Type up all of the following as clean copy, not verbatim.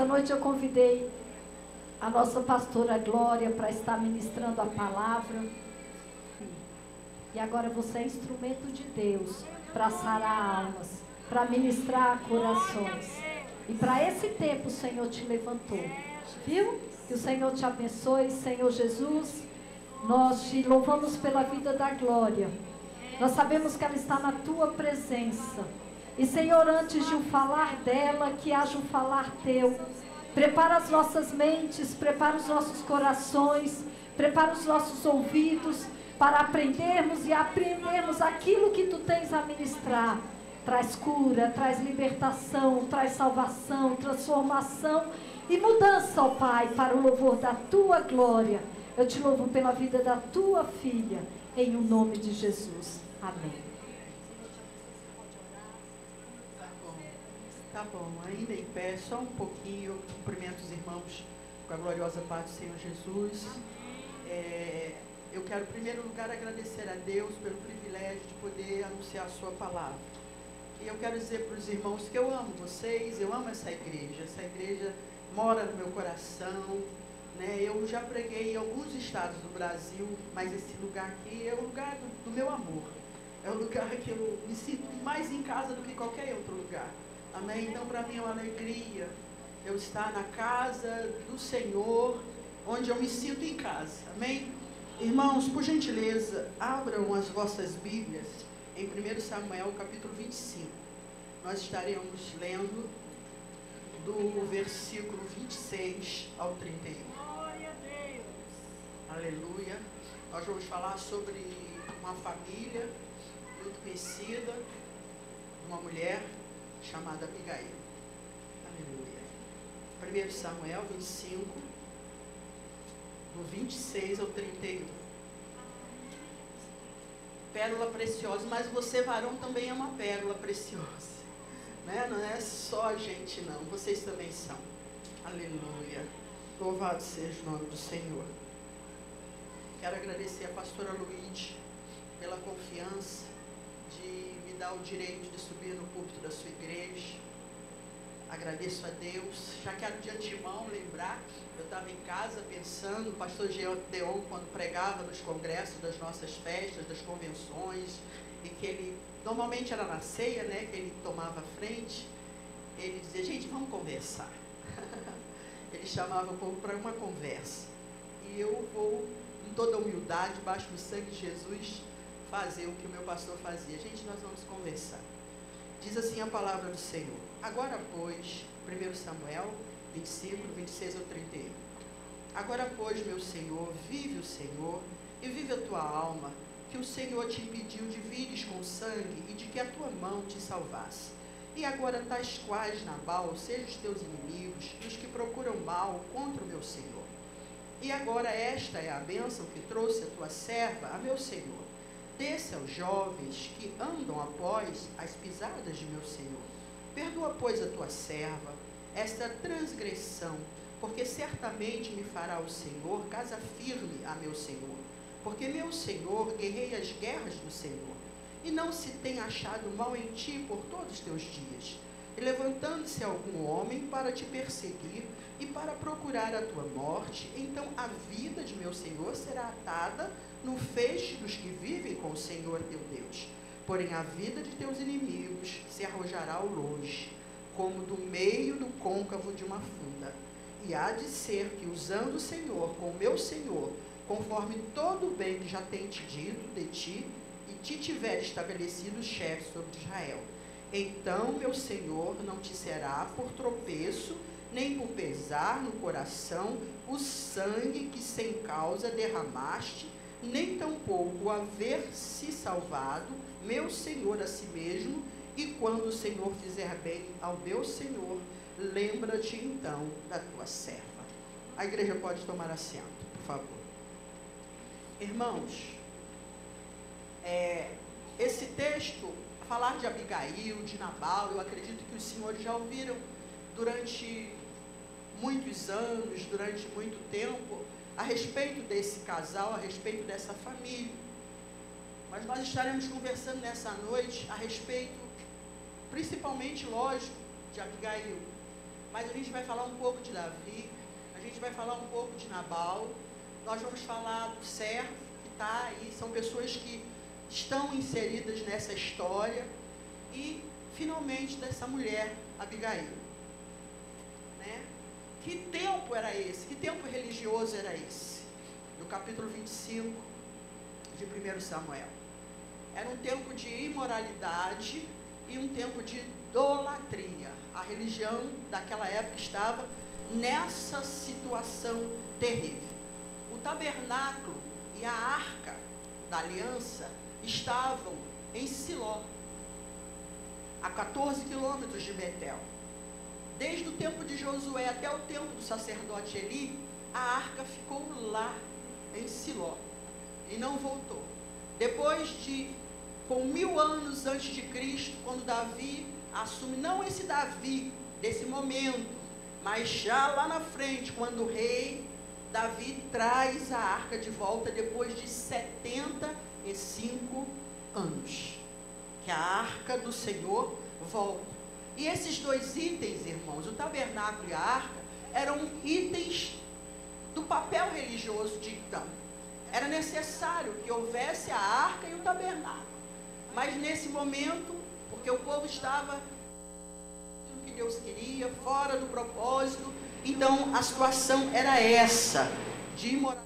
Essa noite eu convidei a nossa pastora Glória para estar ministrando a palavra. E agora você é instrumento de Deus para sarar almas, para ministrar corações. E para esse tempo o Senhor te levantou. Viu? Que o Senhor te abençoe, Senhor Jesus. Nós te louvamos pela vida da Glória. Nós sabemos que ela está na tua presença. E Senhor, antes de um falar dela, que haja um falar teu. Prepara as nossas mentes, prepara os nossos corações, prepara os nossos ouvidos para aprendermos e aprendermos aquilo que tu tens a ministrar. Traz cura, traz libertação, traz salvação, transformação e mudança, ó Pai, para o louvor da tua glória. Eu te louvo pela vida da tua filha, em o nome de Jesus. Amém. Tá bom, ainda em pé, só um pouquinho, cumprimento os irmãos com a gloriosa paz do Senhor Jesus. Eu quero, em primeiro lugar, agradecer a Deus pelo privilégio de poder anunciar a sua palavra. E eu quero dizer para os irmãos que eu amo vocês, eu amo essa igreja mora no meu coração, né? Eu já preguei em alguns estados do Brasil, mas esse lugar aqui é o lugar do meu amor, é o lugar que eu me sinto mais em casa do que qualquer outro lugar. Amém? Então, para mim é uma alegria eu estar na casa do Senhor, onde eu me sinto em casa. Amém? Irmãos, por gentileza, abram as vossas Bíblias em 1 Samuel, capítulo 25. Nós estaremos lendo do versículo 26 ao 31. Glória a Deus. Aleluia. Nós vamos falar sobre uma família muito conhecida, uma mulher chamada Abigail. Aleluia. 1 Samuel 25, do 26 ao 31. Pérola preciosa, mas você, varão, também é uma pérola preciosa, né? Não é só a gente, não. Vocês também são. Aleluia. Louvado seja o nome do Senhor. Quero agradecer a pastora Luíde pela confiança de me dar o direito de subir no púlpito da sua igreja. Agradeço a Deus. Já quero de antemão lembrar, eu estava em casa pensando, o pastor Deon, quando pregava nos congressos das nossas festas, das convenções, e que ele, normalmente era na ceia, né, que ele tomava a frente, ele dizia, gente, vamos conversar. Ele chamava o povo para uma conversa. E eu vou, em toda humildade, baixo do sangue de Jesus, fazer o que o meu pastor fazia. Gente, nós vamos conversar. Diz assim a palavra do Senhor. Agora, pois, 1 Samuel 25, 26 ao 31. Agora, pois, meu Senhor, vive o Senhor e vive a tua alma, que o Senhor te impediu de vires com sangue e de que a tua mão te salvasse. E agora, tais quais Nabal, sejam os teus inimigos e os que procuram mal contra o meu Senhor. E agora esta é a bênção que trouxe a tua serva a meu Senhor. Desce aos jovens que andam após as pisadas de meu Senhor. Perdoa, pois, a tua serva esta transgressão, porque certamente me fará o Senhor casa firme a meu Senhor. Porque meu Senhor guerreia as guerras do Senhor, e não se tem achado mal em ti por todos os teus dias. E levantando-se algum homem para te perseguir e para procurar a tua morte, então a vida de meu Senhor será atada no feixe dos que vivem com o Senhor teu Deus. Porém a vida de teus inimigos se arrojará ao longe, como do meio do côncavo de uma funda. E há de ser que, usando o Senhor com o meu Senhor, conforme todo o bem que já tem te dito de ti, e te tiver estabelecido chefe sobre Israel, então meu Senhor não te será por tropeço, nem por pesar no coração o sangue que sem causa derramaste, nem tampouco haver-se salvado meu Senhor a si mesmo. E quando o Senhor fizer bem ao meu Senhor, lembra-te então da tua serva. A igreja pode tomar assento, por favor. Irmãos, esse texto, falar de Abigail, de Nabal, eu acredito que os senhores já ouviram durante muitos anos, durante muito tempo, a respeito desse casal, a respeito dessa família. Mas nós estaremos conversando nessa noite a respeito, principalmente, lógico, de Abigail. mas a gente vai falar um pouco de Davi, a gente vai falar um pouco de Nabal, nós vamos falar do servo que está aí, são pessoas que estão inseridas nessa história, e finalmente dessa mulher, Abigail. Né? Que tempo era esse? Que tempo religioso era esse? No capítulo 25 de 1 Samuel. Era um tempo de imoralidade e um tempo de idolatria. A religião daquela época estava nessa situação terrível. O tabernáculo e a arca da aliança estavam em Siló, a 14 quilômetros de Betel. Desde o tempo de Josué até o tempo do sacerdote Eli, a arca ficou lá, em Siló, e não voltou. Depois com 1000 anos antes de Cristo, quando Davi assume, não esse Davi desse momento, mas já lá na frente, quando o rei Davi traz a arca de volta depois de 75 anos, que a arca do Senhor volta. E esses dois itens, irmãos, o tabernáculo e a arca, eram itens do papel religioso de então. Era necessário que houvesse a arca e o tabernáculo. Mas nesse momento, porque o povo estava no que Deus queria, fora do propósito, então a situação era essa, de imoralidade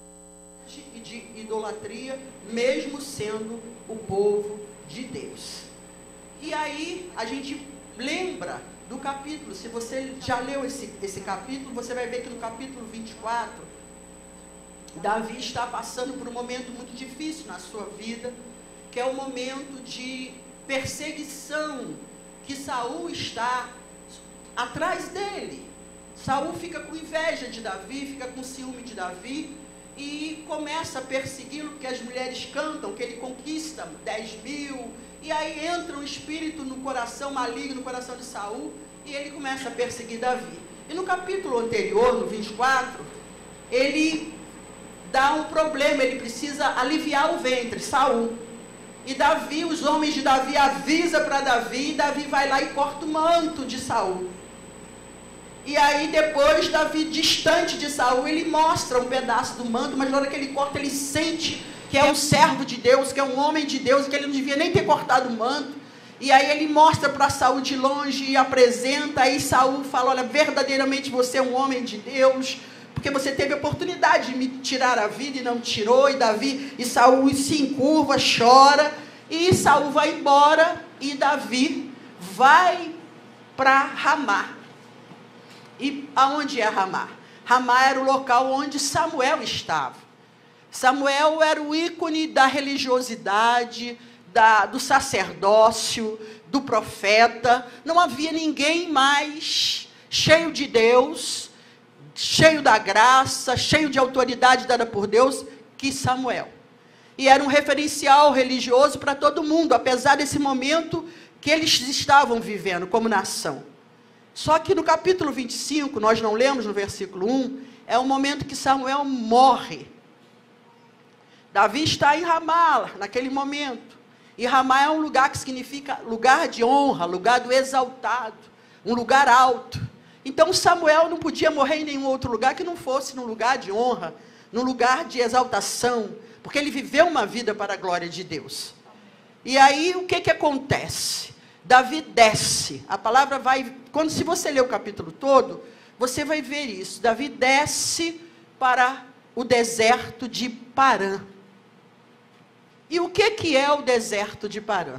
e de idolatria, mesmo sendo o povo de Deus. E aí a gente lembra do capítulo, se você já leu esse capítulo, você vai ver que no capítulo 24, Davi está passando por um momento muito difícil na sua vida, que é o momento de perseguição, que Saul está atrás dele. Saul fica com inveja de Davi, fica com ciúme de Davi, e começa a persegui-lo, porque as mulheres cantam que ele conquista 10.000, e aí entra um espírito no coração maligno, no coração de Saul, e ele começa a perseguir Davi. E no capítulo anterior, no 24, ele dá um problema, ele precisa aliviar o ventre, Saul. E Davi, os homens de Davi avisam para Davi, e Davi vai lá e corta o manto de Saul. E aí depois, Davi, distante de Saul, ele mostra um pedaço do manto, mas na hora que ele corta, ele sente que é um servo de Deus, que é um homem de Deus, que ele não devia nem ter cortado o manto. E aí ele mostra para Saul de longe e apresenta, aí Saul fala, olha, verdadeiramente você é um homem de Deus, porque você teve a oportunidade de me tirar a vida e não tirou. E Saul se encurva, chora, e Saul vai embora, e Davi vai para Ramá. E aonde é Ramá? Ramá era o local onde Samuel estava. Samuel era o ícone da religiosidade, do sacerdócio, do profeta. Não havia ninguém mais cheio de Deus, cheio da graça, cheio de autoridade dada por Deus, que Samuel. E era um referencial religioso para todo mundo, apesar desse momento que eles estavam vivendo como nação. Só que no capítulo 25, nós não lemos no versículo 1, é o momento que Samuel morre. Davi está em Ramá, naquele momento. E Ramá é um lugar que significa lugar de honra, lugar do exaltado, um lugar alto. Então Samuel não podia morrer em nenhum outro lugar que não fosse num lugar de honra, num lugar de exaltação, porque ele viveu uma vida para a glória de Deus. E aí o que acontece? Davi desce, a palavra vai, se você ler o capítulo todo, você vai ver isso. Davi desce para o deserto de Parã. E o que é o deserto de Parã?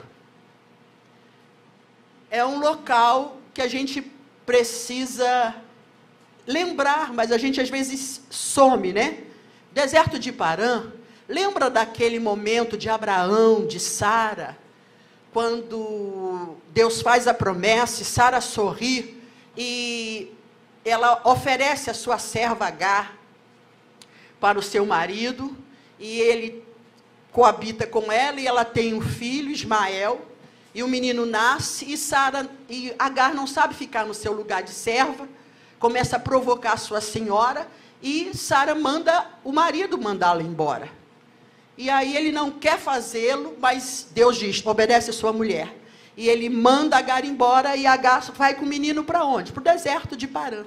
É um local que a gente precisa lembrar, mas a gente às vezes some, né? Deserto de Parã, lembra daquele momento de Abraão, de Sara, quando Deus faz a promessa, e Sara sorri, e ela oferece a sua serva Agar para o seu marido, e ele coabita com ela, e ela tem um filho, Ismael, e o menino nasce, e Agar não sabe ficar no seu lugar de serva, começa a provocar a sua senhora, e Sara manda o marido mandá-la embora. E aí ele não quer fazê-lo, mas Deus diz, obedece a sua mulher. e ele manda Agar embora, e Agar vai com o menino para onde? Para o deserto de Parã.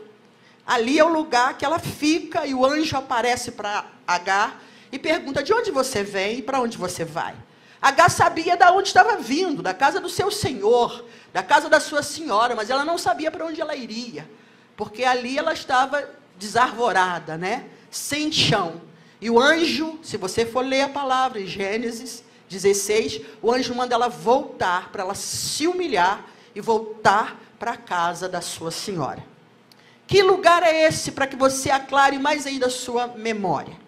Ali é o lugar que ela fica, e o anjo aparece para Agar e pergunta: de onde você vem e para onde você vai? Agar sabia de onde estava vindo, da casa do seu senhor, da casa da sua senhora, mas ela não sabia para onde ela iria, porque ali ela estava desarvorada, né? Sem chão. E o anjo, se você for ler a palavra em Gênesis 16, o anjo manda ela voltar, para ela se humilhar e voltar para a casa da sua senhora. Que lugar é esse, para que você aclare mais ainda a sua memória?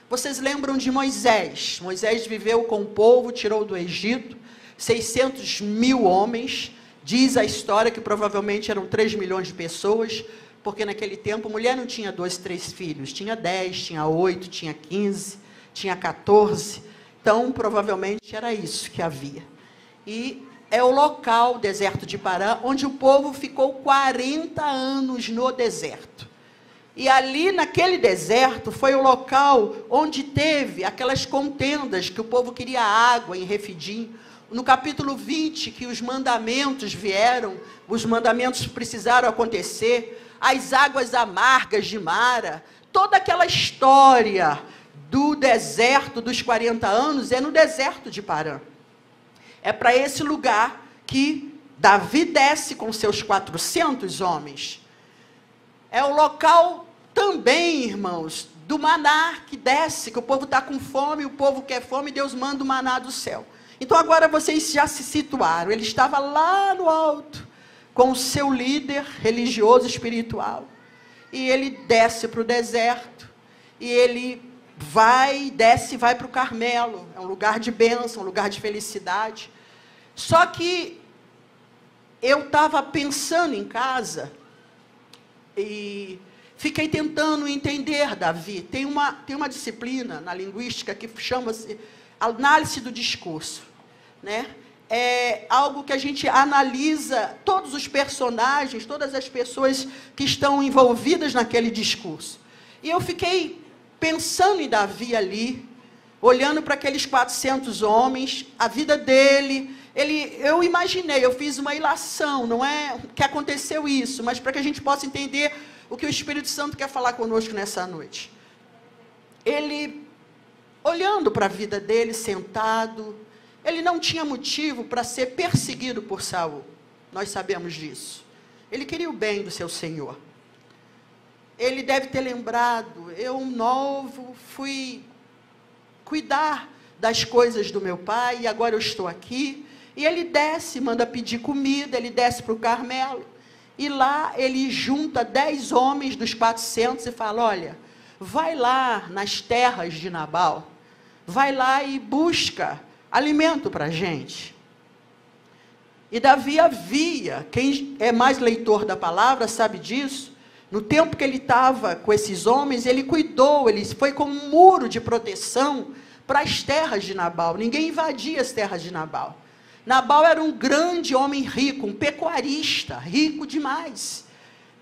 Vocês lembram de Moisés? Moisés viveu com o povo, tirou do Egito 600 mil homens. Diz a história que provavelmente eram 3 milhões de pessoas, porque naquele tempo mulher não tinha 2, 3 filhos, tinha 10, tinha 8, tinha 15, tinha 14. Então, provavelmente era isso que havia. E é o local, o deserto de Parã, onde o povo ficou 40 anos no deserto. E ali, naquele deserto, foi o local onde teve aquelas contendas que o povo queria água em Refidim. No capítulo 20, que os mandamentos vieram, os mandamentos precisaram acontecer, as águas amargas de Mara, toda aquela história do deserto dos 40 anos é no deserto de Parã. É para esse lugar que Davi desce com seus 400 homens. É o local também, irmãos, do maná que desce, que o povo está com fome, o povo quer fome, Deus manda o maná do céu. Então agora vocês já se situaram, ele estava lá no alto, com o seu líder religioso espiritual, e ele desce para o deserto, e ele desce e vai para o Carmelo, é um lugar de bênção, um lugar de felicidade. Só que eu estava pensando em casa, e fiquei tentando entender Davi. Tem uma disciplina na linguística que chama-se análise do discurso, né? É algo que a gente analisa todos os personagens, todas as pessoas que estão envolvidas naquele discurso. E eu fiquei pensando em Davi ali, olhando para aqueles 400 homens, a vida dele. Eu imaginei, eu fiz uma ilação, não é que aconteceu isso, mas para que a gente possa entender o que o Espírito Santo quer falar conosco nessa noite. Ele, olhando para a vida dele, sentado, ele não tinha motivo para ser perseguido por Saul. Nós sabemos disso. Ele queria o bem do seu Senhor. Ele deve ter lembrado, eu novo fui cuidar das coisas do meu pai, e agora eu estou aqui. E ele desce, manda pedir comida, ele desce para o Carmelo. E lá ele junta 10 homens dos 400 e fala: olha, vai lá nas terras de Nabal, vai lá e busca alimento para a gente. E Davi havia, quem é mais leitor da palavra sabe disso, no tempo que ele estava com esses homens, ele cuidou, ele foi como um muro de proteção para as terras de Nabal. Ninguém invadia as terras de Nabal. Nabal era um grande homem rico, um pecuarista, rico demais.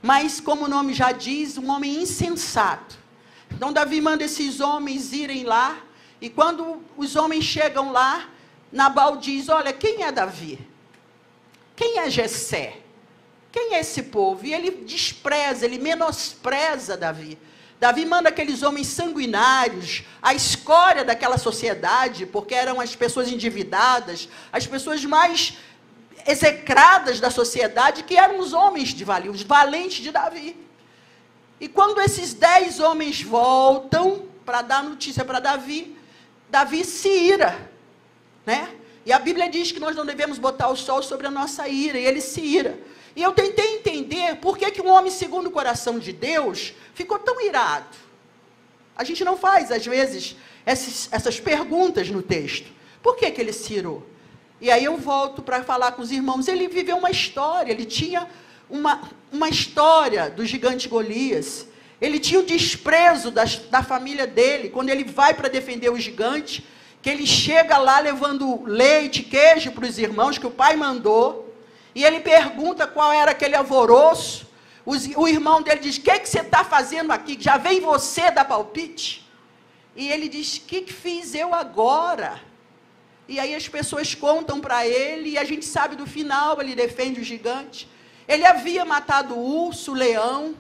Mas, como o nome já diz, um homem insensato. Então, Davi manda esses homens irem lá, e quando os homens chegam lá, Nabal diz: olha, quem é Davi? Quem é Jessé? Quem é esse povo? E ele despreza, ele menospreza Davi. Davi manda aqueles homens sanguinários, a escória daquela sociedade, porque eram as pessoas endividadas, as pessoas mais execradas da sociedade, que eram os homens de valia, os valentes de Davi. E quando esses 10 homens voltam para dar notícia para Davi, Davi se ira, né? E a Bíblia diz que nós não devemos botar o sol sobre a nossa ira, e ele se ira. E eu tentei entender por que um homem segundo o coração de Deus ficou tão irado. A gente não faz, às vezes, essas perguntas no texto. Por que ele se irou? E aí eu volto para falar com os irmãos. Ele viveu uma história, ele tinha uma história do gigante Golias. Ele tinha o desprezo da família dele, quando ele vai para defender o gigante, que ele chega lá levando leite, queijo para os irmãos, que o pai mandou. E ele pergunta qual era aquele alvoroço. O irmão dele diz: o que você está fazendo aqui? Já vem você dar palpite? E ele diz: o que fiz eu agora? E aí as pessoas contam para ele, e a gente sabe do final, ele defende o gigante. Ele havia matado o urso, o leão.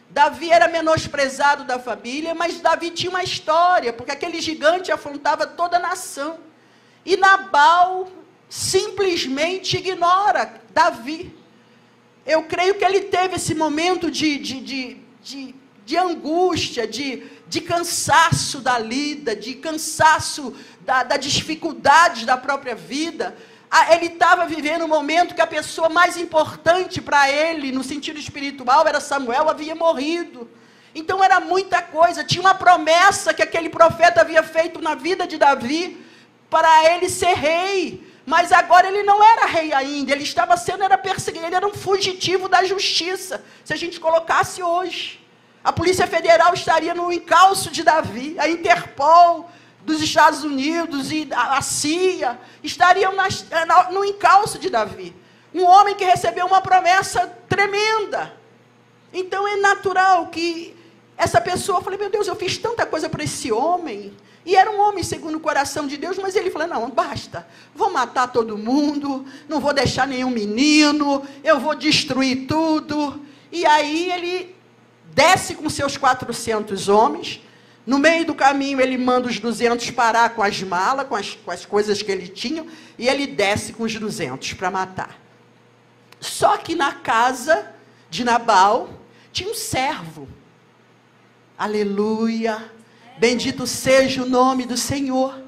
Davi era menosprezado da família, mas Davi tinha uma história, porque aquele gigante afrontava toda a nação. E Nabal simplesmente ignora Davi. Eu creio que ele teve esse momento de angústia, de cansaço da lida, de cansaço da dificuldade da própria vida. Ele estava vivendo um momento que a pessoa mais importante para ele, no sentido espiritual, era Samuel, havia morrido. Então era muita coisa, tinha uma promessa que aquele profeta havia feito na vida de Davi, para ele ser rei. Mas agora ele não era rei ainda, ele estava sendo perseguido, ele era um fugitivo da justiça. Se a gente colocasse hoje, a Polícia Federal estaria no encalço de Davi, a Interpol dos Estados Unidos e a CIA estariam no encalço de Davi. Um homem que recebeu uma promessa tremenda. Então é natural que essa pessoa, eu falei, meu Deus, eu fiz tanta coisa para esse homem. E era um homem segundo o coração de Deus, mas ele falou, não, basta, vou matar todo mundo, não vou deixar nenhum menino, eu vou destruir tudo. E aí ele desce com seus 400 homens. No meio do caminho, ele manda os 200 parar com as malas, com as coisas que ele tinha, e ele desce com os 200 para matar. Só que na casa de Nabal, tinha um servo. Aleluia! Bendito seja o nome do Senhor.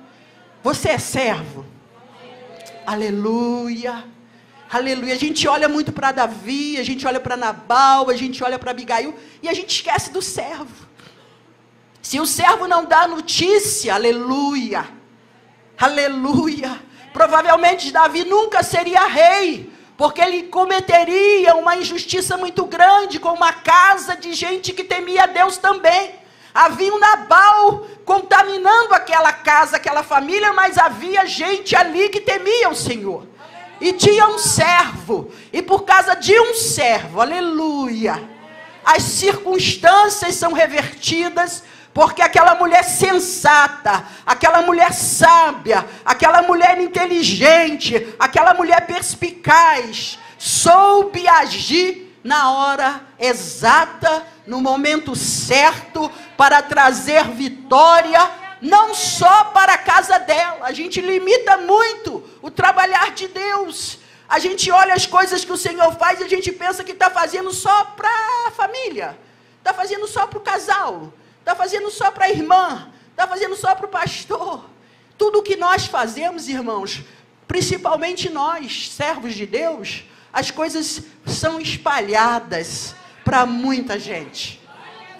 Você é servo? Aleluia! Aleluia! A gente olha muito para Davi, a gente olha para Nabal, a gente olha para Abigail, e a gente esquece do servo. Se o servo não dá notícia, aleluia, aleluia, provavelmente Davi nunca seria rei, porque ele cometeria uma injustiça muito grande com uma casa de gente que temia a Deus também. Havia um Nabal contaminando aquela casa, aquela família, mas havia gente ali que temia o Senhor. E tinha um servo, e por causa de um servo, aleluia, as circunstâncias são revertidas, porque aquela mulher sensata, aquela mulher sábia, aquela mulher inteligente, aquela mulher perspicaz, soube agir na hora exata, no momento certo, para trazer vitória, não só para a casa dela. A gente limita muito o trabalhar de Deus. A gente olha as coisas que o Senhor faz e a gente pensa que está fazendo só para a família, está fazendo só para o casal, está fazendo só para a irmã, está fazendo só para o pastor. Tudo o que nós fazemos, irmãos, principalmente nós, servos de Deus, as coisas são espalhadas para muita gente.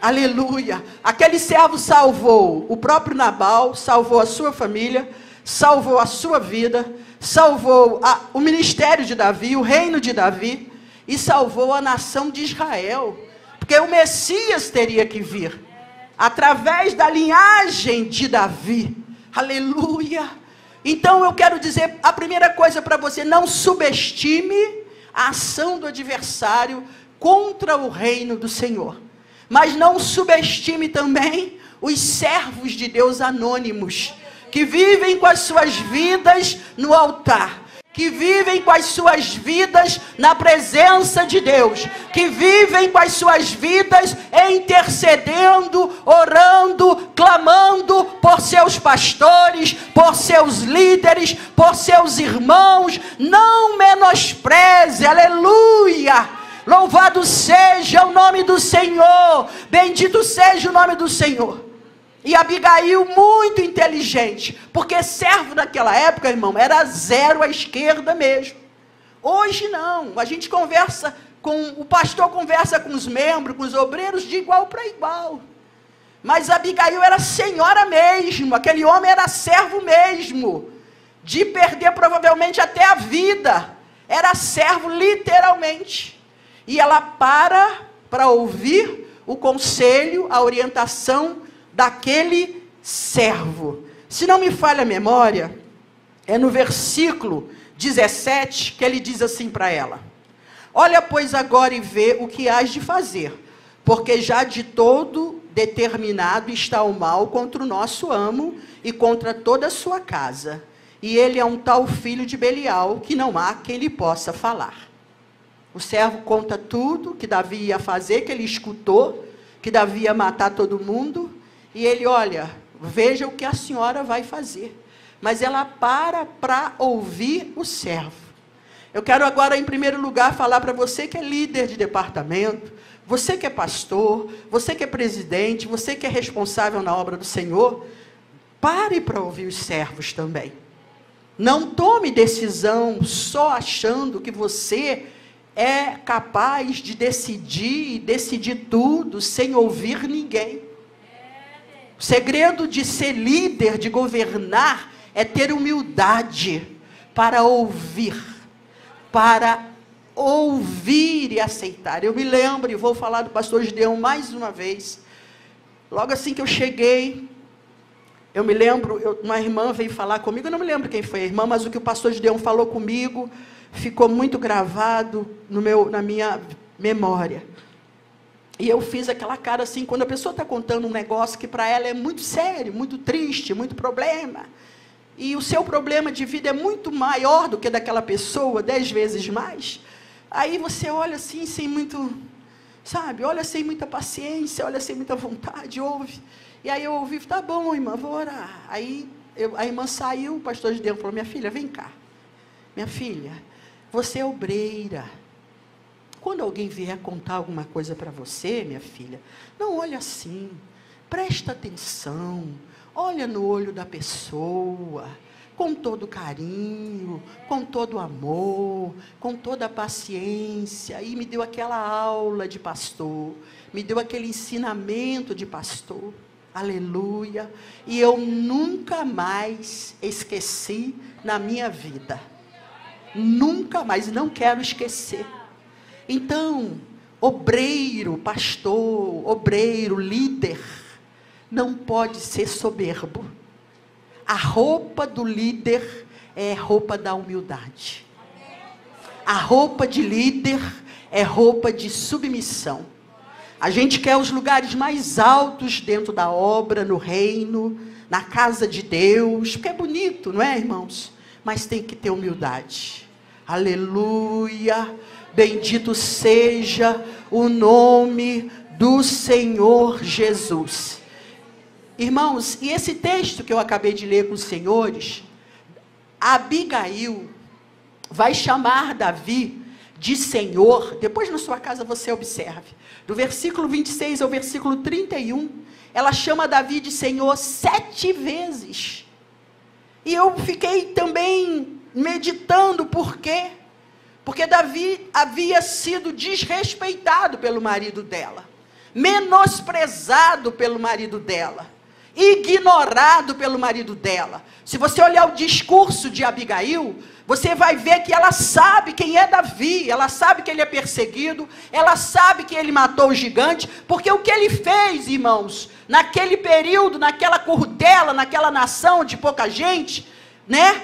Aleluia. Aquele servo salvou o próprio Nabal, salvou a sua família, salvou a sua vida, salvou o ministério de Davi, o reino de Davi, e salvou a nação de Israel, porque o Messias teria que vir através da linhagem de Davi. Aleluia. Então eu quero dizer a primeira coisa para você: não subestime a ação do adversário contra o reino do Senhor, mas não subestime também os servos de Deus anônimos, que vivem com as suas vidas no altar, que vivem com as suas vidas na presença de Deus, que vivem com as suas vidas intercedendo, orando, clamando por seus pastores, por seus líderes, por seus irmãos. Não menospreze, aleluia, louvado seja o nome do Senhor, bendito seja o nome do Senhor. E Abigail, muito inteligente, porque servo naquela época, irmão, era zero à esquerda mesmo. Hoje não, a gente conversa o pastor conversa com os membros, com os obreiros de igual para igual. Mas Abigail era senhora mesmo, aquele homem era servo mesmo, de perder provavelmente até a vida, era servo literalmente. E ela para ouvir o conselho, a orientação daquele servo. Se não me falha a memória, é no versículo 17 que ele diz assim para ela: olha, pois, agora e vê o que hás de fazer, porque já de todo determinado está o mal contra o nosso amo e contra toda a sua casa. e ele é um tal filho de Belial, que não há quem lhe possa falar. O servo conta tudo que Davi ia fazer, que ele escutou, que Davi ia matar todo mundo, e ele, olha, veja o que a senhora vai fazer. Mas ela para ouvir o servo. Eu quero agora, em primeiro lugar, falar para você que é líder de departamento, você que é pastor, você que é presidente, você que é responsável na obra do Senhor, pare para ouvir os servos também. Não tome decisão só achando que você é capaz de decidir tudo sem ouvir ninguém. O segredo de ser líder, de governar, é ter humildade para ouvir e aceitar. Eu me lembro, e vou falar do pastor Gideão mais uma vez, logo assim que eu cheguei, eu me lembro, uma irmã veio falar comigo, eu não me lembro quem foi a irmã, mas o que o pastor Gideão falou comigo, ficou muito gravado na minha memória. E eu fiz aquela cara assim, quando a pessoa está contando um negócio que para ela é muito sério, muito triste, muito problema, e o seu problema de vida é muito maior do que daquela pessoa, 10 vezes mais, aí você olha assim, sem muito, sabe, olha sem muita paciência, olha sem muita vontade, ouve. E aí eu ouvi, tá bom, irmã, vou orar. Aí a irmã saiu, o pastor Gideão falou, minha filha, vem cá. Minha filha, você é obreira. Quando alguém vier contar alguma coisa para você, minha filha, não olha assim, presta atenção, olha no olho da pessoa, com todo carinho, com todo amor, com toda a paciência. E me deu aquela aula de pastor, me deu aquele ensinamento de pastor, aleluia, e eu nunca mais esqueci na minha vida, nunca mais, não quero esquecer. Então, obreiro, pastor, obreiro, líder, não pode ser soberbo. A roupa do líder é roupa da humildade. A roupa de líder é roupa de submissão. A gente quer os lugares mais altos dentro da obra, no reino, na casa de Deus, porque é bonito, não é, irmãos? Mas tem que ter humildade. Aleluia! Bendito seja o nome do Senhor Jesus. Irmãos, e esse texto que eu acabei de ler com os senhores, Abigail vai chamar Davi de Senhor. Depois na sua casa você observe. Do versículo 26 ao versículo 31, ela chama Davi de Senhor 7 vezes. E eu fiquei também meditando por quê? Porque Davi havia sido desrespeitado pelo marido dela, menosprezado pelo marido dela, ignorado pelo marido dela. Se você olhar o discurso de Abigail, você vai ver que ela sabe quem é Davi, ela sabe que ele é perseguido, ela sabe que ele matou o gigante, porque o que ele fez, irmãos, naquele período, naquela curtela, naquela nação de pouca gente, né?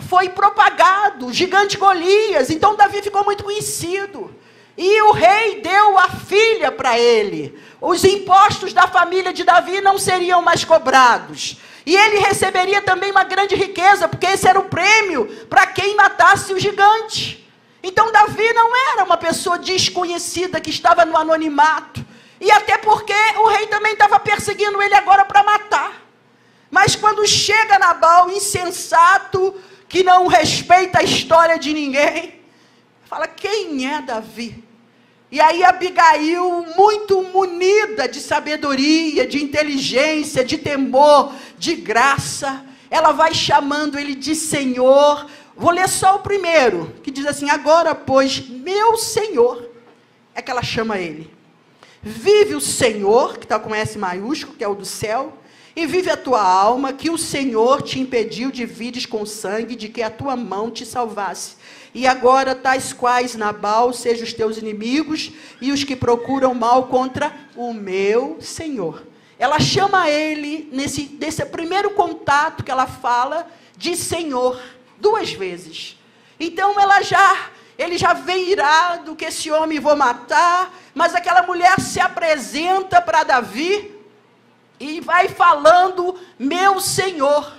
Foi propagado, o gigante Golias. Então Davi ficou muito conhecido, e o rei deu a filha para ele. Os impostos da família de Davi não seriam mais cobrados, e ele receberia também uma grande riqueza, porque esse era o prêmio para quem matasse o gigante. Então Davi não era uma pessoa desconhecida que estava no anonimato, e até porque o rei também estava perseguindo ele agora para matar. Mas quando chega Nabal, insensato, que não respeita a história de ninguém, fala, quem é Davi? E aí Abigail, muito munida de sabedoria, de inteligência, de temor, de graça, ela vai chamando ele de Senhor. Vou ler só o primeiro, que diz assim, agora pois, meu Senhor, é que ela chama ele. Vive o Senhor, que está com S maiúsculo, que é o do céu, e vive a tua alma, que o Senhor te impediu de vires com sangue, de que a tua mão te salvasse. E agora, tais quais Nabal, sejam os teus inimigos, e os que procuram mal contra o meu Senhor. Ela chama ele, nesse primeiro contato que ela fala, de Senhor, 2 vezes. Então, ele já vem irado, que esse homem vou matar, mas aquela mulher se apresenta para Davi, e vai falando, meu Senhor.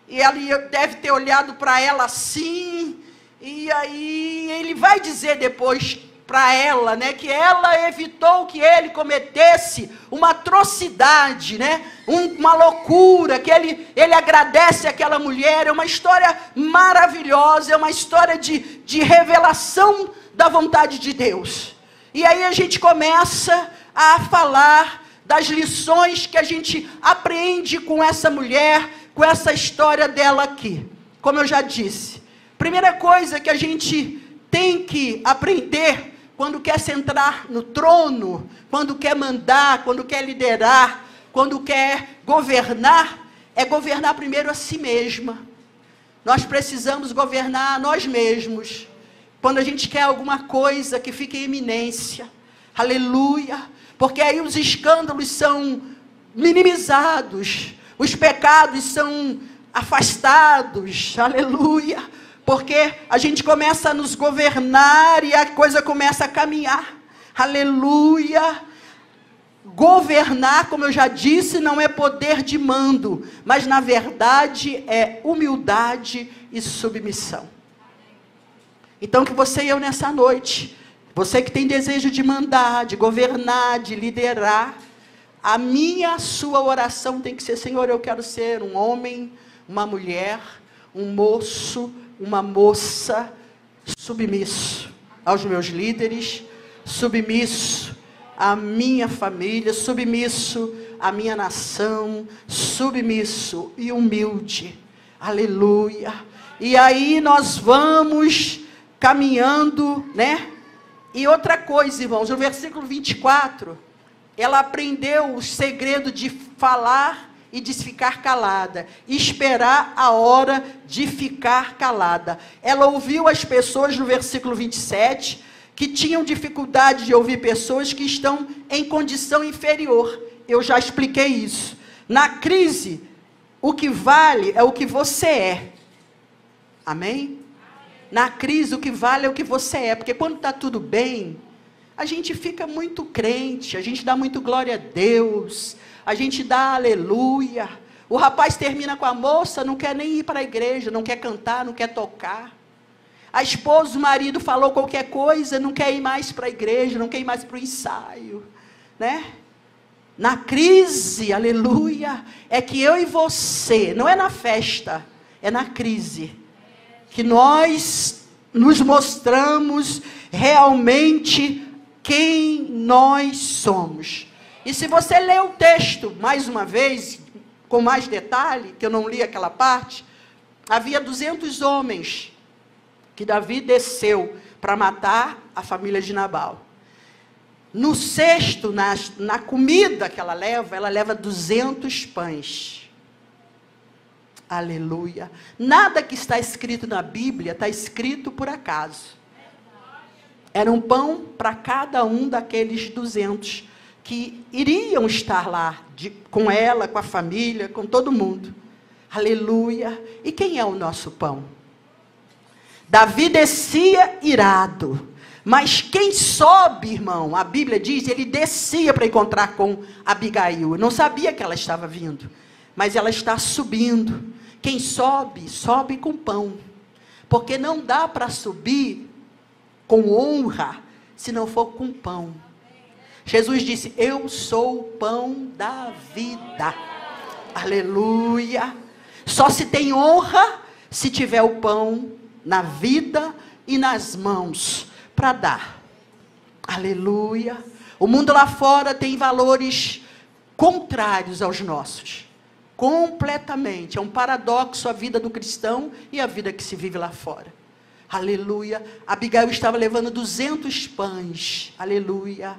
e ele deve ter olhado para ela assim, e aí ele vai dizer depois para ela, né, que ela evitou que ele cometesse uma atrocidade, né, uma loucura, que ele agradece aquela mulher. É uma história maravilhosa, é uma história de revelação da vontade de Deus. E aí a gente começa a falar das lições que a gente aprende com essa mulher, com essa história dela aqui. Como eu já disse, primeira coisa que a gente tem que aprender quando quer sentar no trono, quando quer mandar, quando quer liderar, quando quer governar, é governar primeiro a si mesma. Nós precisamos governar a nós mesmos. Quando a gente quer alguma coisa que fique em eminência, aleluia, porque aí os escândalos são minimizados, os pecados são afastados, aleluia, porque a gente começa a nos governar e a coisa começa a caminhar, aleluia. Governar, como eu já disse, não é poder de mando, mas na verdade é humildade e submissão. Então que você e eu nessa noite, você que tem desejo de mandar, de governar, de liderar, a sua oração tem que ser: Senhor, eu quero ser um homem, uma mulher, um moço, uma moça, submisso aos meus líderes, submisso à minha família, submisso à minha nação, submisso e humilde, aleluia. E aí nós vamos caminhando, né? E outra coisa, irmãos, no versículo 24, ela aprendeu o segredo de falar e de ficar calada, esperar a hora de ficar calada. Ela ouviu as pessoas, no versículo 27, que tinham dificuldade de ouvir pessoas que estão em condição inferior. Eu já expliquei isso. Na crise, o que vale é o que você é. Amém? Na crise, o que vale é o que você é, porque quando está tudo bem, a gente fica muito crente, a gente dá muito glória a Deus, a gente dá aleluia. O rapaz termina com a moça, não quer nem ir para a igreja, não quer cantar, não quer tocar. A esposa, o marido falou qualquer coisa, não quer ir mais para a igreja, não quer ir mais para o ensaio, né? Na crise, aleluia, é que eu e você, não é na festa, é na crise, que nós nos mostramos realmente quem nós somos. E se você ler o texto, mais uma vez, com mais detalhe, que eu não li aquela parte, havia 200 homens que Davi desceu para matar a família de Nabal. No cesto, na comida que ela leva 200 pães. Aleluia. Nada que está escrito na Bíblia está escrito por acaso. Era um pão para cada um daqueles 200 que iriam estar lá, com ela, com a família, com todo mundo. Aleluia. E quem é o nosso pão? Davi descia irado. Mas quem sobe, irmão, a Bíblia diz, ele descia para encontrar com Abigail. Eu não sabia que ela estava vindo, mas ela está subindo. Quem sobe, sobe com pão. Porque não dá para subir com honra, se não for com pão. Jesus disse, eu sou o pão da vida. Aleluia. Só se tem honra, se tiver o pão na vida e nas mãos para dar. Aleluia. O mundo lá fora tem valores contrários aos nossos. Completamente. É um paradoxo a vida do cristão e a vida que se vive lá fora. Aleluia. Abigail estava levando 200 pães. Aleluia.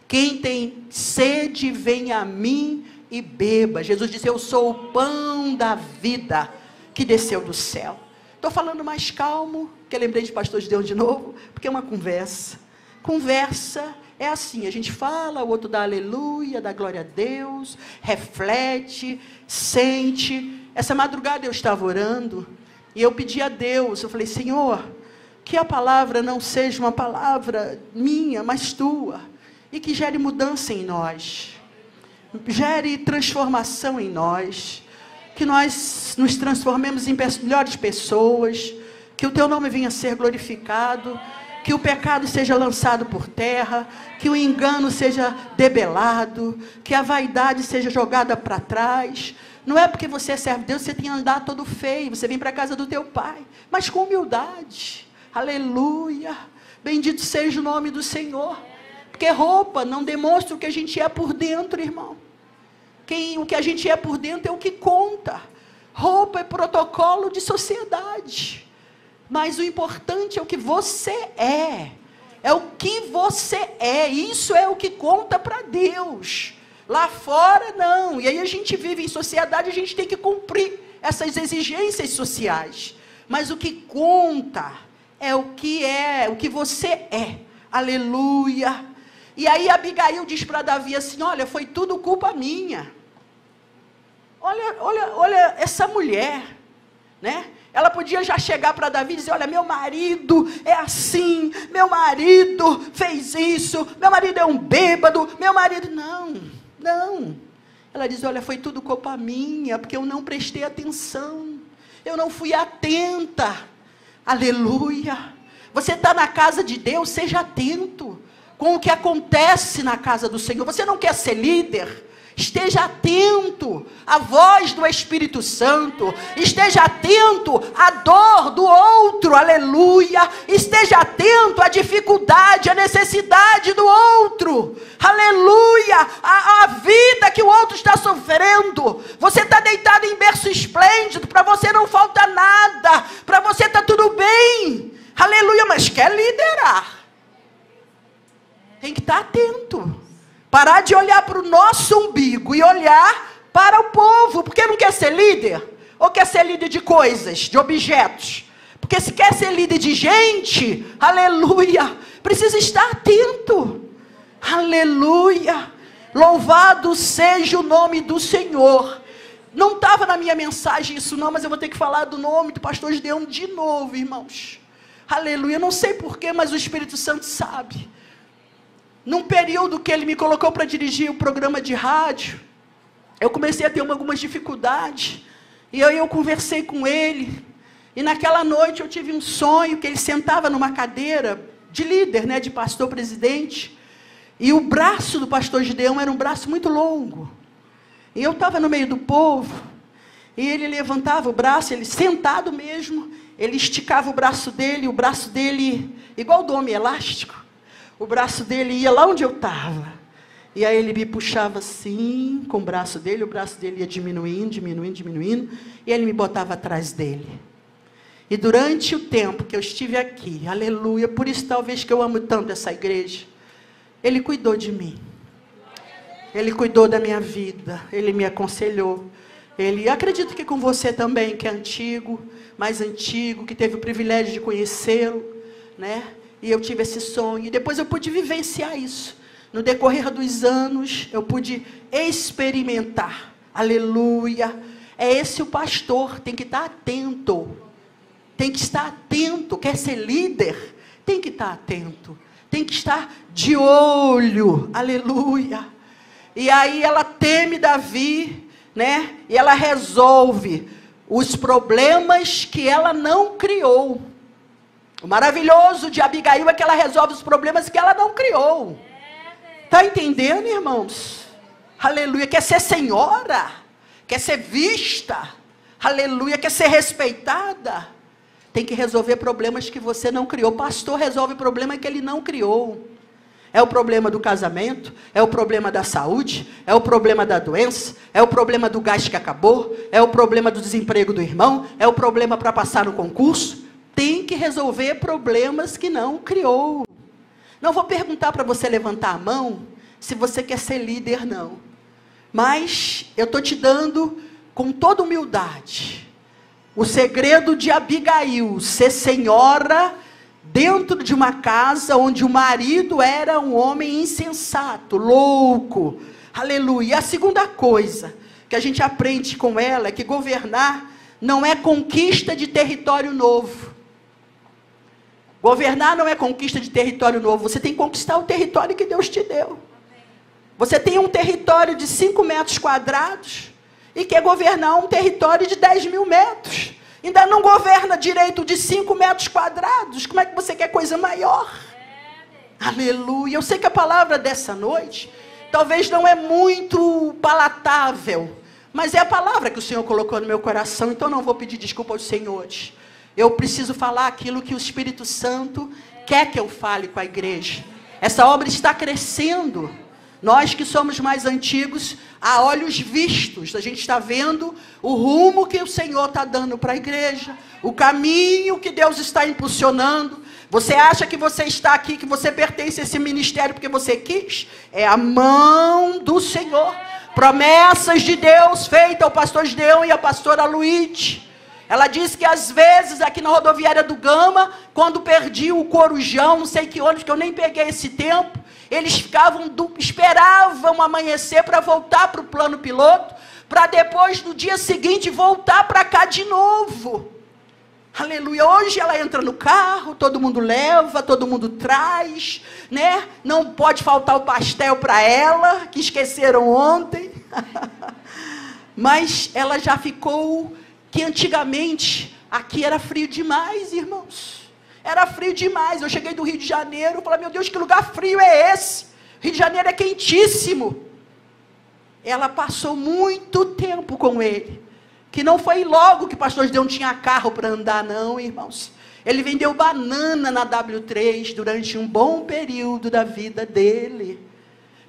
Quem tem sede, vem a mim e beba. Jesus disse, eu sou o pão da vida que desceu do céu. Estou falando mais calmo, porque eu lembrei de pastor Gideão de novo, porque é uma conversa. Conversa é assim, a gente fala, o outro dá aleluia, dá glória a Deus, reflete, sente. Essa madrugada eu estava orando, e eu pedi a Deus, eu falei, Senhor, que a palavra não seja uma palavra minha, mas tua, e que gere mudança em nós, gere transformação em nós, que nós nos transformemos em melhores pessoas, que o teu nome venha a ser glorificado, que o pecado seja lançado por terra, que o engano seja debelado, que a vaidade seja jogada para trás. Não é porque você é servo de Deus, você tem que andar todo feio, você vem para a casa do teu pai, mas com humildade. Aleluia, bendito seja o nome do Senhor, porque roupa não demonstra o que a gente é por dentro, irmão. O que a gente é por dentro é o que conta. Roupa é protocolo de sociedade, mas o importante é o que você é o que você é, isso é o que conta para Deus. Lá fora não, e aí a gente vive em sociedade, a gente tem que cumprir essas exigências sociais, mas o que conta é o que você é. Aleluia. E aí Abigail diz para Davi assim: olha, foi tudo culpa minha. Olha essa mulher, né? Ela podia já chegar para Davi e dizer: olha, meu marido é assim, meu marido fez isso, meu marido é um bêbado, meu marido... Não. Ela diz: olha, foi tudo culpa minha, porque eu não prestei atenção, eu não fui atenta. Aleluia. Você está na casa de Deus, seja atento com o que acontece na casa do Senhor. Você não quer ser líder? Esteja atento à voz do Espírito Santo, esteja atento à dor do outro, aleluia, esteja atento à dificuldade, à necessidade do outro, aleluia, à vida que o outro está sofrendo. Você está deitado em berço esplêndido, para você não falta nada, para você está tudo bem, aleluia, mas quer liderar, tem que estar atento. Parar de olhar para o nosso umbigo e olhar para o povo. Porque não quer ser líder? Ou quer ser líder de coisas, de objetos? Porque se quer ser líder de gente, aleluia, precisa estar atento. Aleluia. Louvado seja o nome do Senhor. Não estava na minha mensagem isso não, mas eu vou ter que falar do nome do pastor Gideão de novo, irmãos. Aleluia. Não sei porquê, mas o Espírito Santo sabe. Num período que ele me colocou para dirigir o programa de rádio, eu comecei a ter algumas dificuldades, e aí eu conversei com ele, e naquela noite eu tive um sonho, que ele sentava numa cadeira de líder, né, de pastor presidente, e o braço do pastor Gideão era um braço muito longo, e eu estava no meio do povo, e ele levantava o braço, ele sentado mesmo, ele esticava o braço dele igual do homem elástico, o braço dele ia lá onde eu estava. E aí ele me puxava assim, com o braço dele ia diminuindo. E ele me botava atrás dele. E durante o tempo que eu estive aqui, aleluia, por isso talvez que eu amo tanto essa igreja, ele cuidou de mim. Ele cuidou da minha vida, ele me aconselhou. Acredito que com você também, que é antigo, mais antigo, que teve o privilégio de conhecê-lo, né? E eu tive esse sonho, e depois eu pude vivenciar isso. No decorrer dos anos, eu pude experimentar. Aleluia. É esse o pastor, tem que estar atento. Tem que estar atento. Quer ser líder? Tem que estar atento. Tem que estar de olho. Aleluia. E aí ela teme Davi, né? E ela resolve os problemas que ela não criou. O maravilhoso de Abigail é que ela resolve os problemas que ela não criou. Está entendendo, irmãos? Aleluia. Quer ser senhora? Quer ser vista? Aleluia. Quer ser respeitada? Tem que resolver problemas que você não criou. O pastor resolve problema que ele não criou. É o problema do casamento, é o problema da saúde, é o problema da doença, é o problema do gás que acabou, é o problema do desemprego do irmão, é o problema para passar no concurso. Tem que resolver problemas que não criou. Não vou perguntar para você levantar a mão se você quer ser líder, não. Mas eu estou te dando, com toda humildade, o segredo de Abigail ser senhora dentro de uma casa onde o marido era um homem insensato, louco. Aleluia. E a segunda coisa que a gente aprende com ela é que governar não é conquista de território novo. Governar não é conquista de território novo. Você tem que conquistar o território que Deus te deu. Você tem um território de 5 metros quadrados. e quer governar um território de 10 mil metros. Ainda não governa direito de 5 metros quadrados. Como é que você quer coisa maior? Aleluia. Eu sei que a palavra dessa noite talvez não é muito palatável, mas é a palavra que o Senhor colocou no meu coração, então não vou pedir desculpa aos senhores. Eu preciso falar aquilo que o Espírito Santo quer que eu fale com a igreja. Essa obra está crescendo. Nós que somos mais antigos, a olhos vistos, a gente está vendo o rumo que o Senhor está dando para a igreja, o caminho que Deus está impulsionando. Você acha que você está aqui, que você pertence a esse ministério porque você quis? É a mão do Senhor. Promessas de Deus feitas ao pastor Gideão e à pastora Luíde. Ela disse que às vezes aqui na rodoviária do Gama, quando perdi o Corujão, não sei que ônibus, que eu nem peguei esse tempo, eles esperavam amanhecer para voltar para o plano piloto, para depois no dia seguinte voltar para cá de novo. Aleluia. Hoje ela entra no carro, todo mundo leva, todo mundo traz, né? Não pode faltar o pastel para ela, que esqueceram ontem. Mas ela já ficou, que antigamente aqui era frio demais, irmãos. Era frio demais. Eu cheguei do Rio de Janeiro, falei, meu Deus, que lugar frio é esse? Rio de Janeiro é quentíssimo. Ela passou muito tempo com ele. Que não foi logo que o pastor Gideão tinha carro para andar, não, irmãos. Ele vendeu banana na W3 durante um bom período da vida dele.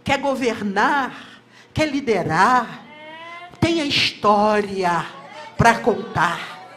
Quer governar, quer liderar, tenha história para contar,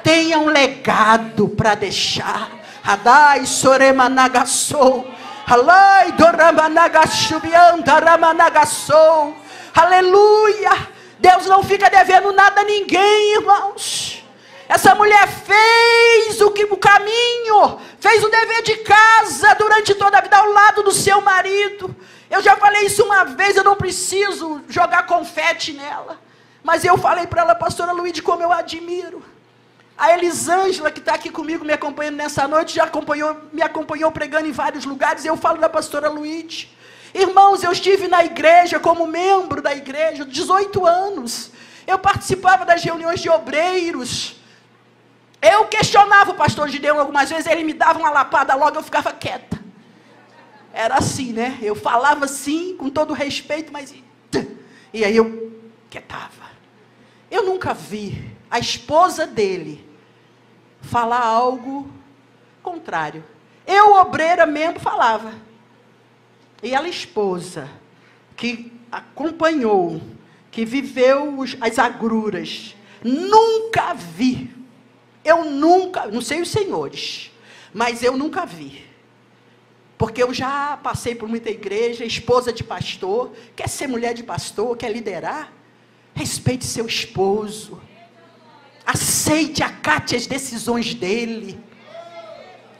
tenha um legado para deixar. Hadai soremanagassou, halai doramanagachubiandaramanagasou. Aleluia. Deus não fica devendo nada a ninguém, irmãos. Essa mulher fez o caminho, fez o dever de casa durante toda a vida ao lado do seu marido. Eu já falei isso uma vez, eu não preciso jogar confete nela. Mas eu falei para ela, pastora Luíde, como eu admiro. A Elisângela, que está aqui comigo, me acompanhando nessa noite, me acompanhou pregando em vários lugares, e eu falo da pastora Luíde. Irmãos, eu estive na igreja como membro da igreja, 18 anos. Eu participava das reuniões de obreiros. Eu questionava o pastor Gideão algumas vezes, ele me dava uma lapada logo, eu ficava quieta. Era assim, né? Eu falava assim, com todo respeito, mas... E aí eu quietava. Eu nunca vi a esposa dele falar algo contrário. Eu, obreira mesmo, falava. E ela, esposa, que acompanhou, que viveu as agruras, nunca vi. Eu nunca, não sei os senhores, mas eu nunca vi. Porque eu já passei por muita igreja, esposa de pastor, quer ser mulher de pastor, quer liderar? Respeite seu esposo. Aceite, acate as decisões dele.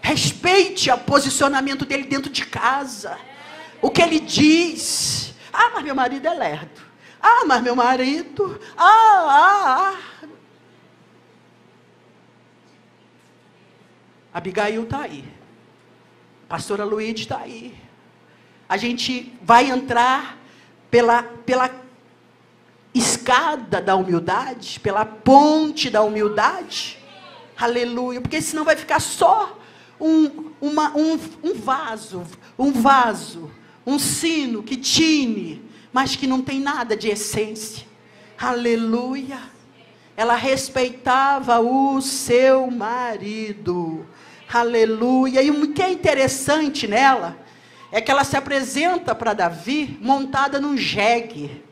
Respeite o posicionamento dele dentro de casa. O que ele diz. Ah, mas meu marido é lerdo. Ah, mas meu marido. Abigail está aí. Pastora Luíde está aí. A gente vai entrar pela escada da humildade, pela ponte da humildade. Aleluia. Porque senão vai ficar só um vaso, um sino que tine, mas que não tem nada de essência. Aleluia. Ela respeitava o seu marido. Aleluia. E o que é interessante nela é que ela se apresenta para Davi montada num jegue,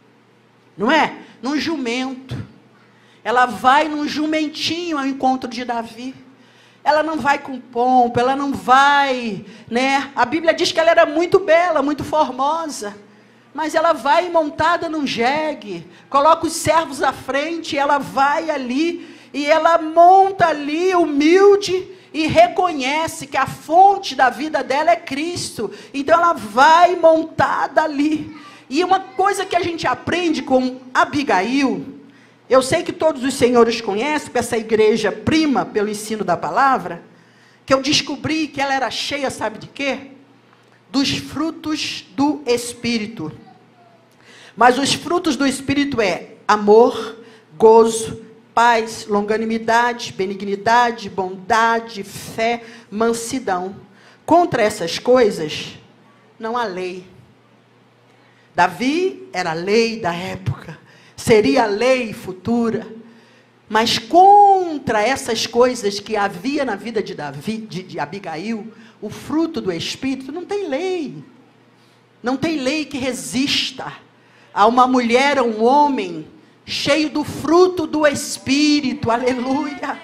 não é? Num jumento. Ela vai num jumentinho ao encontro de Davi. Ela não vai com pompa, ela não vai, né? A Bíblia diz que ela era muito bela, muito formosa. Mas ela vai montada num jegue, coloca os servos à frente, ela vai ali, e ela monta ali, humilde, e reconhece que a fonte da vida dela é Cristo. Então ela vai montada ali. E uma coisa que a gente aprende com Abigail, eu sei que todos os senhores conhecem, porque essa igreja prima pelo ensino da palavra, que eu descobri que ela era cheia, sabe de quê? Dos frutos do Espírito. Mas os frutos do Espírito é amor, gozo, paz, longanimidade, benignidade, bondade, fé, mansidão. Contra essas coisas não há lei. Davi era a lei da época, seria a lei futura. Mas contra essas coisas que havia na vida de Davi, de Abigail, o fruto do Espírito, não tem lei. Não tem lei que resista a uma mulher, a um homem cheio do fruto do Espírito. Aleluia.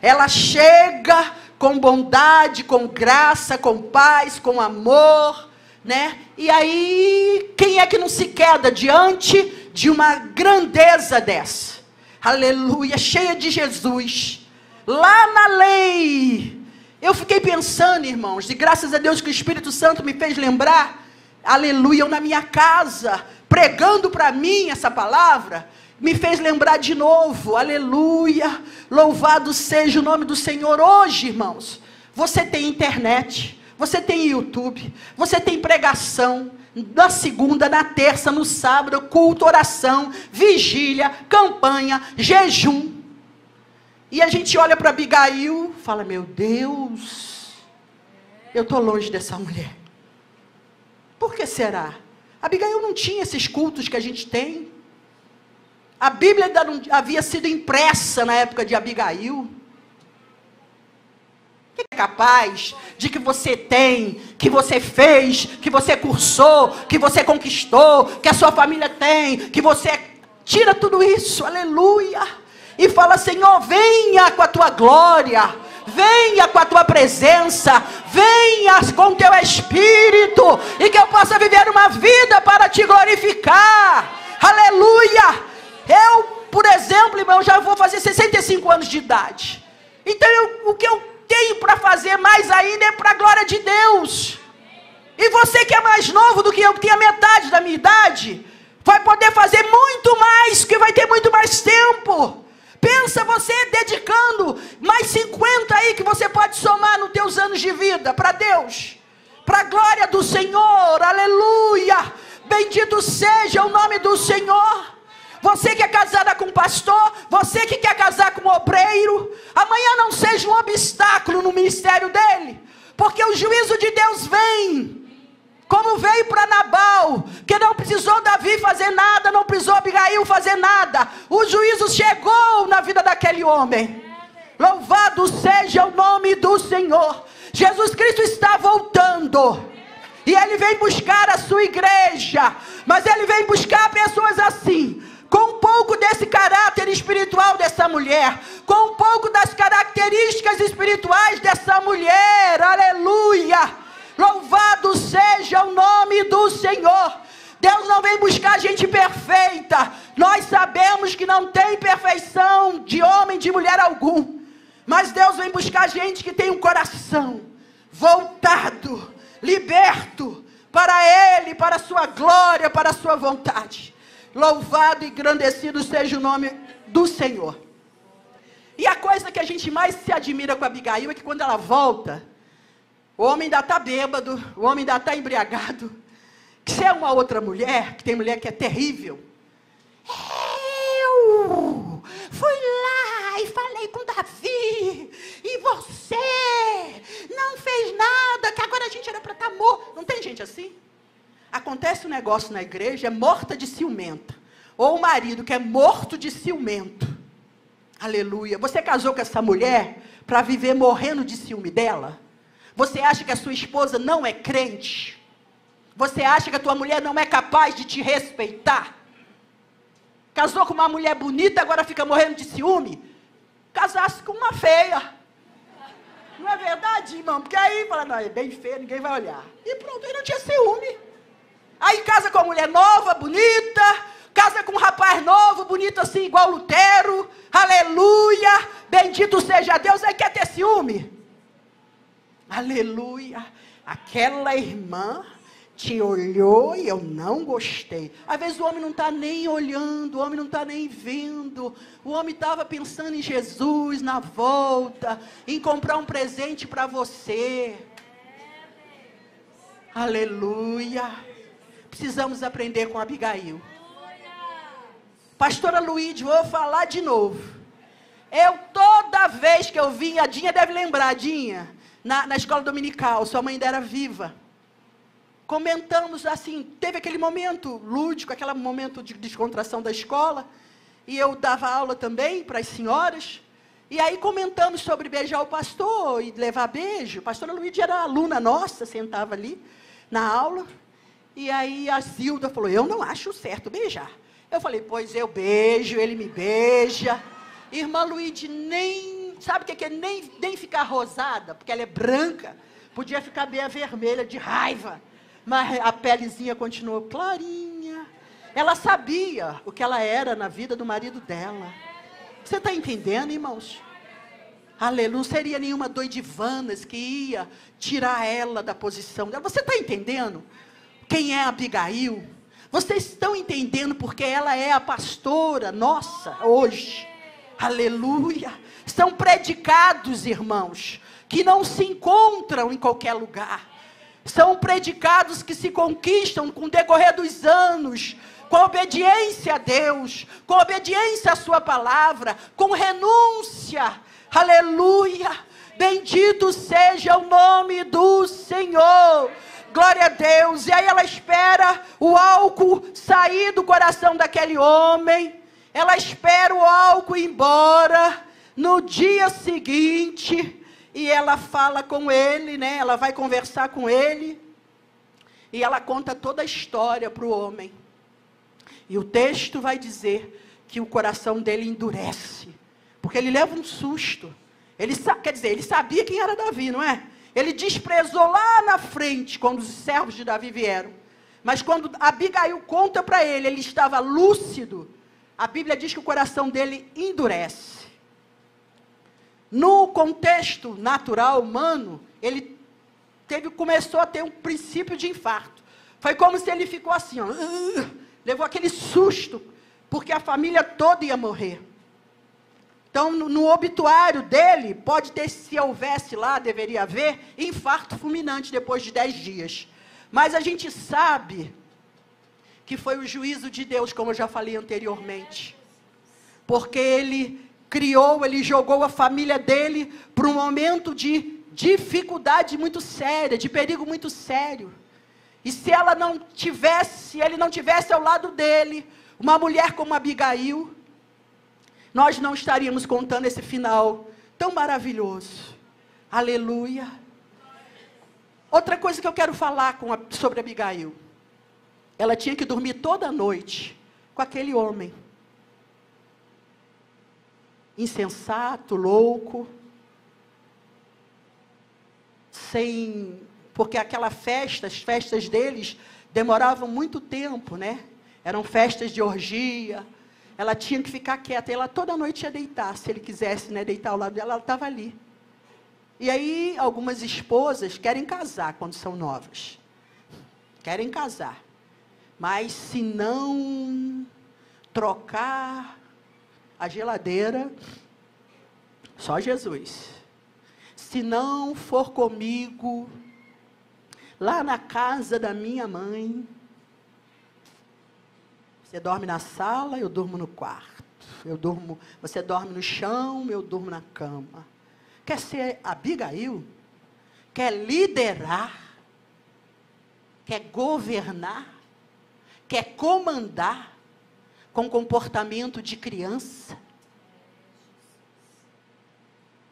Ela chega com bondade, com graça, com paz, com amor, né? E aí, quem é que não se queda diante de uma grandeza dessa? Aleluia, cheia de Jesus. Lá na lei, eu fiquei pensando, irmãos, e graças a Deus que o Espírito Santo me fez lembrar, aleluia, eu na minha casa, pregando para mim essa palavra, me fez lembrar de novo, aleluia, louvado seja o nome do Senhor. Hoje, irmãos, você tem internet, você tem YouTube, você tem pregação, na segunda, na terça, no sábado, culto, oração, vigília, campanha, jejum. E a gente olha para Abigail, fala, meu Deus, eu estou longe dessa mulher. Por que será? Abigail não tinha esses cultos que a gente tem. A Bíblia ainda não havia sido impressa na época de Abigail. Que é capaz de que você tem, que você fez, que você cursou, que você conquistou, que a sua família tem, que você tira tudo isso, aleluia, e fala, Senhor, venha com a tua glória, venha com a tua presença, venha com o teu Espírito, e que eu possa viver uma vida para te glorificar, aleluia. Eu, por exemplo, irmão, já vou fazer 65 anos de idade, então o que eu tenho para fazer mais ainda é para a glória de Deus. E você que é mais novo do que eu, que tem a metade da minha idade, vai poder fazer muito mais, porque vai ter muito mais tempo. Pensa você dedicando mais 50 aí que você pode somar nos teus anos de vida para Deus, para a glória do Senhor, aleluia, bendito seja o nome do Senhor. Você que é casada com um pastor, você que quer casar com um obreiro, amanhã não seja um obstáculo no ministério dele, porque o juízo de Deus vem, como veio para Nabal, que não precisou Davi fazer nada, não precisou Abigail fazer nada, o juízo chegou na vida daquele homem. Louvado seja o nome do Senhor. Jesus Cristo está voltando, e Ele vem buscar a sua igreja, mas Ele vem buscar pessoas assim, com um pouco desse caráter espiritual dessa mulher, com um pouco das características espirituais dessa mulher, aleluia, louvado seja o nome do Senhor. Deus não vem buscar gente perfeita, nós sabemos que não tem perfeição de homem, de mulher algum, mas Deus vem buscar gente que tem um coração voltado, liberto, para Ele, para a sua glória, para a sua vontade. Louvado e engrandecido seja o nome do Senhor. E a coisa que a gente mais se admira com a Abigail é que quando ela volta, o homem ainda está bêbado, o homem ainda está embriagado. Se é uma outra mulher, que tem mulher que é terrível. Eu fui lá e falei com Davi, e você não fez nada, que agora a gente era para estar morto. Não tem gente assim? Acontece um negócio na igreja, é morta de ciumenta, ou o marido que é morto de ciumento, aleluia. Você casou com essa mulher para viver morrendo de ciúme dela? Você acha que a sua esposa não é crente? Você acha que a tua mulher não é capaz de te respeitar? Casou com uma mulher bonita, agora fica morrendo de ciúme? Casasse com uma feia. Não é verdade, irmão? Porque aí fala, não, é bem feia, ninguém vai olhar. E pronto, aí não tinha ciúme. Aí casa com uma mulher nova, bonita, casa com um rapaz novo, bonito assim, igual Lutero, aleluia, bendito seja Deus, aí quer ter ciúme, aleluia. Aquela irmã te olhou e eu não gostei. Às vezes o homem não está nem olhando, o homem não está nem vendo, o homem estava pensando em Jesus, na volta, em comprar um presente para você, aleluia. Precisamos aprender com Abigail. Pastora Luíde, vou falar de novo. Toda vez que eu vinha, a Dinha deve lembrar, Dinha, na escola dominical, sua mãe ainda era viva. Comentamos assim, teve aquele momento lúdico, aquele momento de descontração da escola, e eu dava aula também para as senhoras, e aí comentamos sobre beijar o pastor e levar beijo. A pastora Luíde era aluna nossa, sentava ali na aula, e aí a Zilda falou, eu não acho certo beijar. Eu falei, pois eu beijo, ele me beija. Irmã Luíde sabe o que é nem ficar rosada, porque ela é branca, podia ficar meio vermelha de raiva, mas a pelezinha continuou clarinha. Ela sabia o que ela era na vida do marido dela. Você está entendendo, irmãos? Aleluia, não seria nenhuma doidivanas que ia tirar ela da posição dela. Você está entendendo quem é Abigail? Vocês estão entendendo porque ela é a pastora nossa hoje? Aleluia. São predicados, irmãos, que não se encontram em qualquer lugar. São predicados que se conquistam com o decorrer dos anos, com obediência a Deus, com obediência à sua palavra, com renúncia. Aleluia. Bendito seja o nome do Senhor. Glória a Deus. E aí ela espera o álcool sair do coração daquele homem. Ela espera o álcool ir embora. No dia seguinte, e ela fala com ele, né? Ela vai conversar com ele. E ela conta toda a história para o homem. E o texto vai dizer que o coração dele endurece. Porque ele leva um susto. Ele sabia quem era Davi, não é? Ele desprezou lá na frente, quando os servos de Davi vieram. Mas quando Abigail conta para ele, ele estava lúcido. A Bíblia diz que o coração dele endurece. No contexto natural, humano, ele começou a ter um princípio de infarto. Foi como se ele ficou assim, ó, levou aquele susto, porque a família toda ia morrer. Então, no obituário dele, pode ter, se houvesse lá, deveria haver, infarto fulminante depois de 10 dias. Mas a gente sabe que foi o juízo de Deus, como eu já falei anteriormente. Porque ele jogou a família dele para um momento de dificuldade muito séria, de perigo muito sério. E se ele não tivesse ao lado dele, uma mulher como Abigail, nós não estaríamos contando esse final tão maravilhoso. Aleluia. Outra coisa que eu quero falar sobre Abigail. Ela tinha que dormir toda noite com aquele homem. Insensato, louco. Porque as festas deles demoravam muito tempo, né? Eram festas de orgia. Ela tinha que ficar quieta, ela toda noite ia deitar, se ele quisesse, né, deitar ao lado dela, ela estava ali. E aí, algumas esposas querem casar quando são novas. Querem casar. Mas se não trocar a geladeira, só Jesus. Se não for comigo, lá na casa da minha mãe, você dorme na sala, eu durmo no quarto. Você dorme no chão, eu durmo na cama. Quer ser Abigail? Quer liderar? Quer governar? Quer comandar com comportamento de criança?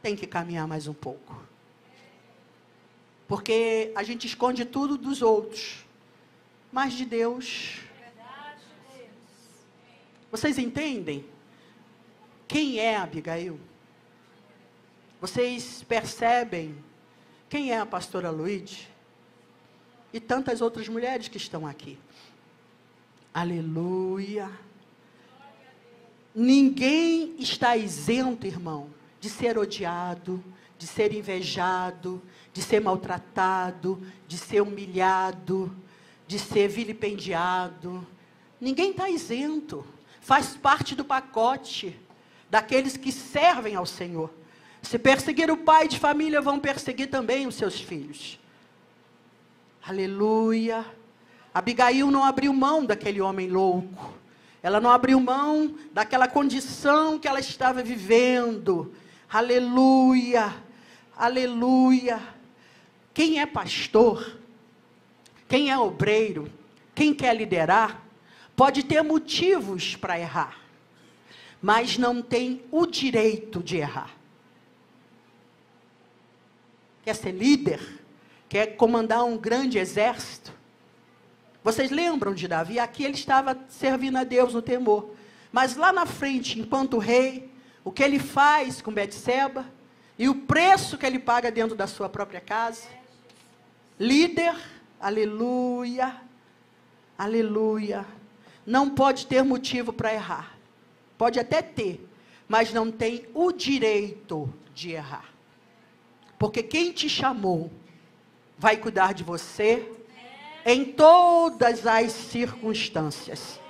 Tem que caminhar mais um pouco. Porque a gente esconde tudo dos outros. Mas de Deus... Vocês entendem? Quem é Abigail? Vocês percebem quem é a pastora Luíde? E tantas outras mulheres que estão aqui. Aleluia. Ninguém está isento, irmão, de ser odiado, de ser invejado, de ser maltratado, de ser humilhado, de ser vilipendiado. Ninguém está isento. Faz parte do pacote daqueles que servem ao Senhor. Se perseguir o pai de família, vão perseguir também os seus filhos. Aleluia. Abigail não abriu mão daquele homem louco. Ela não abriu mão daquela condição que ela estava vivendo. Aleluia, aleluia. Quem é pastor, quem é obreiro, quem quer liderar, pode ter motivos para errar, mas não tem o direito de errar. Quer ser líder? Quer comandar um grande exército? Vocês lembram de Davi? Aqui ele estava servindo a Deus no temor. Mas lá na frente, enquanto rei, o que ele faz com Betseba e o preço que ele paga dentro da sua própria casa. Líder, aleluia, aleluia. Não pode ter motivo para errar. Pode até ter, mas não tem o direito de errar. Porque quem te chamou vai cuidar de você em todas as circunstâncias.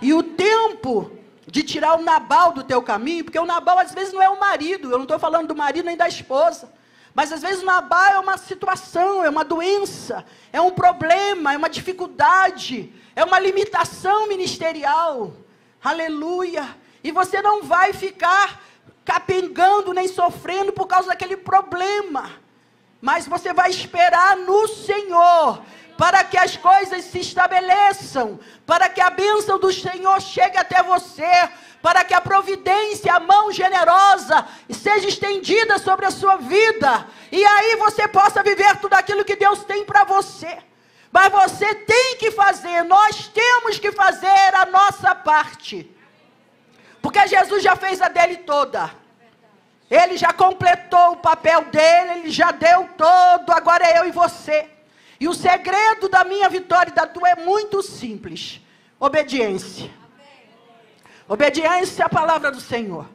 E o tempo de tirar o Nabal do teu caminho, porque o Nabal às vezes não é o marido, eu não estou falando do marido nem da esposa, mas às vezes o Nabal é uma situação, é uma doença, é um problema, é uma dificuldade, é uma limitação ministerial, aleluia, e você não vai ficar capengando nem sofrendo por causa daquele problema, mas você vai esperar no Senhor, para que as coisas se estabeleçam, para que a bênção do Senhor chegue até você, para que a providência, a mão generosa, seja estendida sobre a sua vida, e aí você possa viver tudo aquilo que Deus tem para você. Mas você tem que fazer, nós temos que fazer a nossa parte, porque Jesus já fez a dele toda, ele já completou o papel dele, ele já deu todo, agora é eu e você. E o segredo da minha vitória e da tua é muito simples. Obediência. Obediência à palavra do Senhor.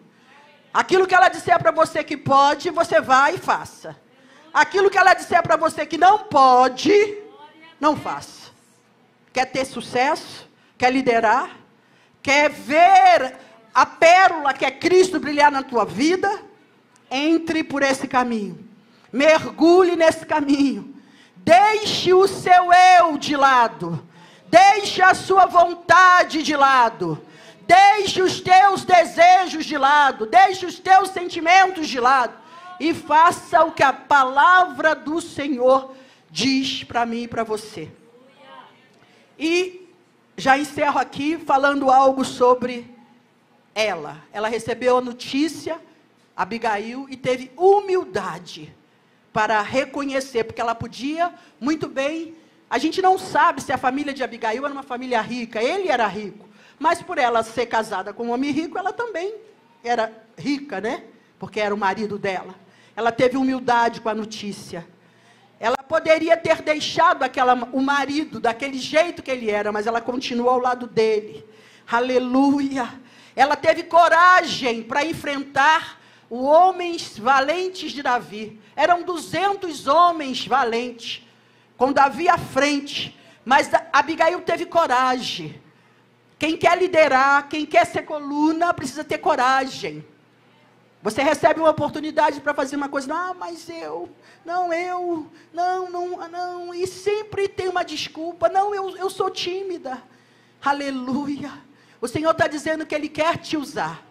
Aquilo que ela disser para você que pode, você vai e faça. Aquilo que ela disser para você que não pode, não faça. Quer ter sucesso? Quer liderar? Quer ver a pérola que é Cristo brilhar na tua vida? Entre por esse caminho. Mergulhe nesse caminho. Deixe o seu eu de lado, deixe a sua vontade de lado, deixe os teus desejos de lado, deixe os teus sentimentos de lado, e faça o que a palavra do Senhor diz para mim e para você. E já encerro aqui falando algo sobre ela. Ela recebeu a notícia, Abigail, e teve humildade para reconhecer, porque ela podia muito bem, a gente não sabe se a família de Abigail era uma família rica, ele era rico, mas por ela ser casada com um homem rico, ela também era rica, né? Porque era o marido dela. Ela teve humildade com a notícia. Ela poderia ter deixado o marido daquele jeito que ele era, mas ela continuou ao lado dele. Aleluia! Ela teve coragem para enfrentar os homens valentes de Davi. Eram 200 homens valentes, com Davi à frente, mas Abigail teve coragem. Quem quer liderar, quem quer ser coluna, precisa ter coragem. Você recebe uma oportunidade para fazer uma coisa, mas não, e sempre tem uma desculpa, eu sou tímida. Aleluia, o Senhor está dizendo que Ele quer te usar.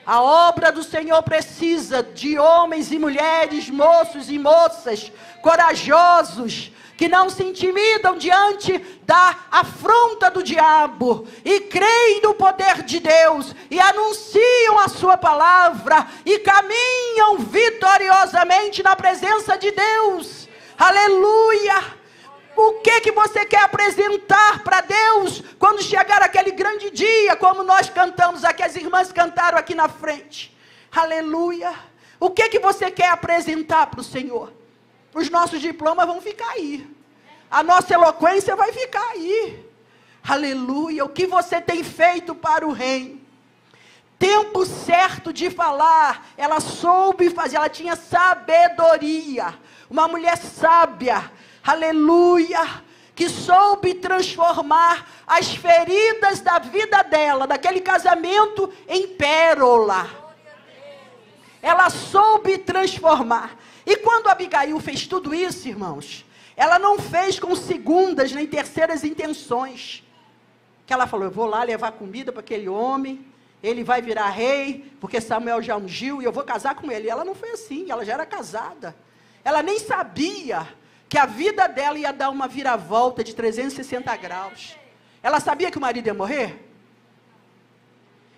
A obra do Senhor precisa de homens e mulheres, moços e moças, corajosos, que não se intimidam diante da afronta do diabo, e creem no poder de Deus, e anunciam a sua palavra, e caminham vitoriosamente na presença de Deus. Aleluia! O que você quer apresentar para Deus quando chegar aquele grande dia, como nós cantamos aqui, as irmãs cantaram aqui na frente? Aleluia! O que você quer apresentar para o Senhor? Os nossos diplomas vão ficar aí. A nossa eloquência vai ficar aí. Aleluia! O que você tem feito para o reino? Tempo certo de falar, ela soube fazer, ela tinha sabedoria. Uma mulher sábia, aleluia, que soube transformar as feridas da vida dela, daquele casamento, em pérola. Ela soube transformar. E quando Abigail fez tudo isso, irmãos, ela não fez com segundas nem terceiras intenções. Que ela falou, eu vou lá levar comida para aquele homem, ele vai virar rei, porque Samuel já ungiu, e eu vou casar com ele. E ela não foi assim, ela já era casada. Ela nem sabia que a vida dela ia dar uma viravolta de 360 graus. Ela sabia que o marido ia morrer?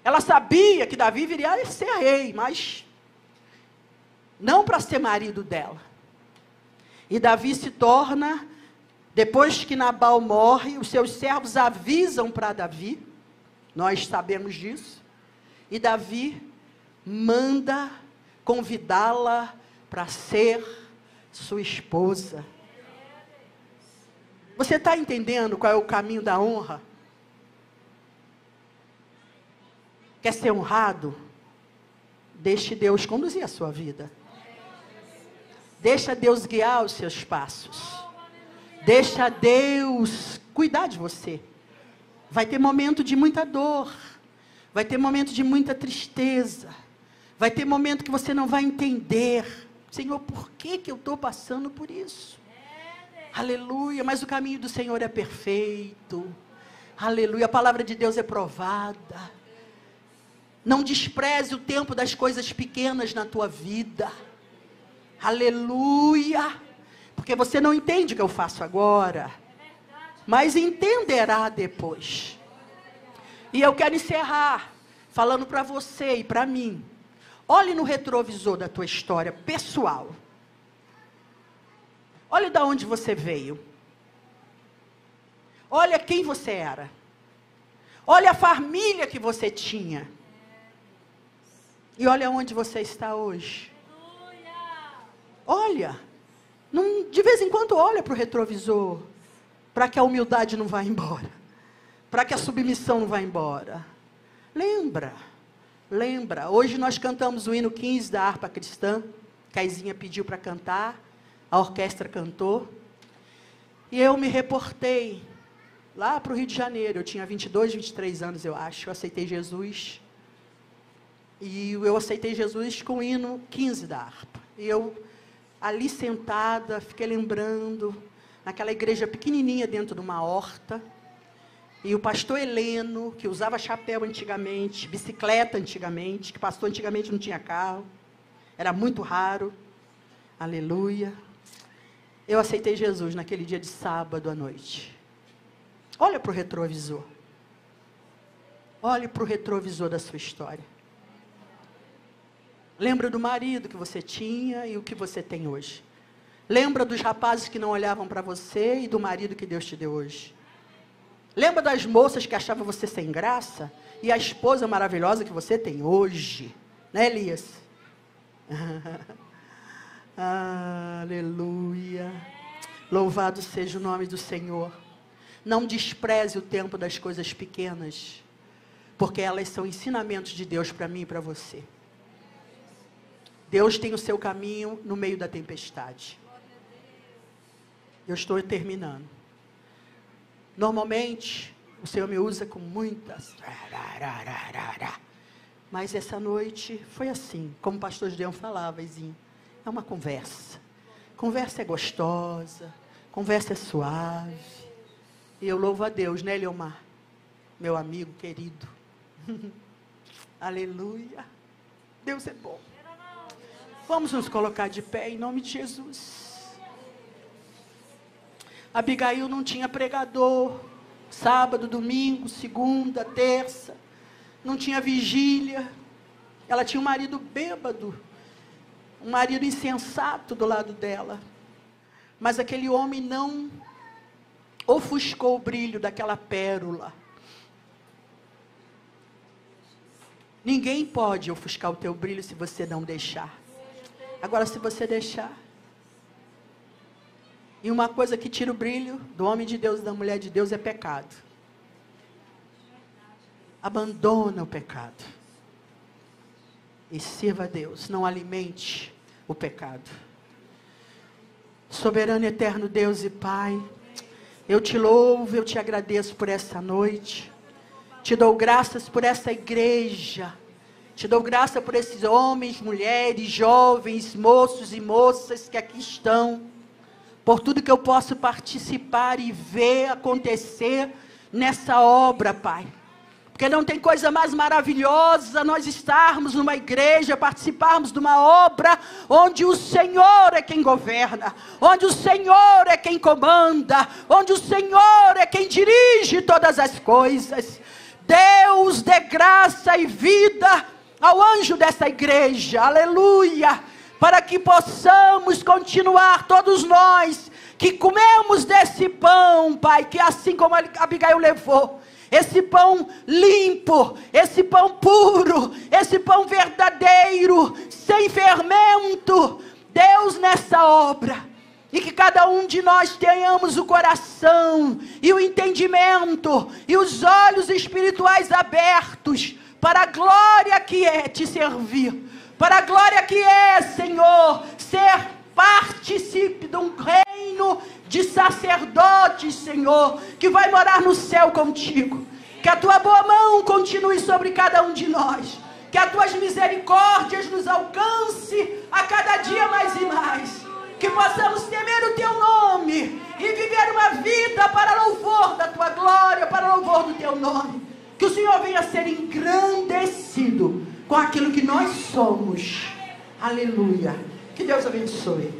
Ela sabia que Davi viria a ser rei, mas não para ser marido dela. E Davi se torna, depois que Nabal morre, os seus servos avisam para Davi, nós sabemos disso, e Davi manda convidá-la para ser sua esposa. Você está entendendo qual é o caminho da honra? Quer ser honrado? Deixe Deus conduzir a sua vida. Deixa Deus guiar os seus passos. Deixa Deus cuidar de você. Vai ter momento de muita dor. Vai ter momento de muita tristeza. Vai ter momento que você não vai entender. Senhor, por que eu estou passando por isso? Aleluia, mas o caminho do Senhor é perfeito. Aleluia, a palavra de Deus é provada. Não despreze o tempo das coisas pequenas na tua vida. Aleluia. Porque você não entende o que eu faço agora, mas entenderá depois. E eu quero encerrar falando para você e para mim. Olhe no retrovisor da tua história pessoal. Olhe de onde você veio. Olha quem você era. Olha a família que você tinha. E olha onde você está hoje. Olha. De vez em quando olha para o retrovisor. Para que a humildade não vá embora. Para que a submissão não vá embora. Lembra. Hoje nós cantamos o hino 15 da harpa cristã. Caizinha pediu para cantar. A orquestra cantou. E eu me reportei lá para o Rio de Janeiro. Eu tinha 22, 23 anos, eu acho. Eu aceitei Jesus. E eu aceitei Jesus com o hino 15 da harpa. E eu, ali sentada, fiquei lembrando, naquela igreja pequenininha dentro de uma horta. E o pastor Heleno, que usava chapéu antigamente, bicicleta antigamente, que pastor antigamente não tinha carro. Era muito raro. Aleluia. Eu aceitei Jesus naquele dia de sábado à noite. Olha para o retrovisor. Olhe para o retrovisor da sua história. Lembra do marido que você tinha e o que você tem hoje. Lembra dos rapazes que não olhavam para você e do marido que Deus te deu hoje. Lembra das moças que achavam você sem graça e a esposa maravilhosa que você tem hoje. Né, Elias? Aleluia. Louvado seja o nome do Senhor. Não despreze o tempo das coisas pequenas, porque elas são ensinamentos de Deus para mim e para você. Deus tem o seu caminho no meio da tempestade. Eu estou terminando. Normalmente, o Senhor me usa com muitas... Mas essa noite foi assim, como o pastor Gideon falava, Izinho. É uma conversa. Conversa é gostosa, conversa é suave. E eu louvo a Deus, né, Leomar? Meu amigo querido. Aleluia. Deus é bom. Vamos nos colocar de pé em nome de Jesus. Abigail não tinha pregador. Sábado, domingo, segunda, terça. Não tinha vigília. Ela tinha um marido bêbado. Um marido insensato do lado dela. Mas aquele homem não ofuscou o brilho daquela pérola. Ninguém pode ofuscar o teu brilho se você não deixar. Agora, se você deixar. E uma coisa que tira o brilho do homem de Deus e da mulher de Deus é pecado. Abandona o pecado. E sirva a Deus. Não alimente o pecado. Soberano e eterno Deus e Pai, eu te louvo, eu te agradeço por essa noite. Te dou graças por essa igreja. Te dou graça por esses homens, mulheres, jovens, moços e moças que aqui estão. Por tudo que eu posso participar e ver acontecer nessa obra, Pai. Porque não tem coisa mais maravilhosa nós estarmos numa igreja, participarmos de uma obra onde o Senhor é quem governa, onde o Senhor é quem comanda, onde o Senhor é quem dirige todas as coisas. Deus dê graça e vida ao anjo dessa igreja, aleluia, para que possamos continuar todos nós, que comemos desse pão, Pai, que assim como Abigail levou, esse pão limpo, esse pão puro, esse pão verdadeiro, sem fermento, Deus, nessa obra, e que cada um de nós tenhamos o coração, e o entendimento, e os olhos espirituais abertos, para a glória que é te servir, para a glória que é, Senhor, ser partícipe de um reino de sacerdotes, Senhor, que vai morar no céu contigo. Que a tua boa mão continue sobre cada um de nós, que as tuas misericórdias nos alcance a cada dia mais e mais, que possamos temer o teu nome e viver uma vida para louvor da tua glória, para louvor do teu nome. Que o Senhor venha ser engrandecido com aquilo que nós somos. Aleluia. Que Deus abençoe.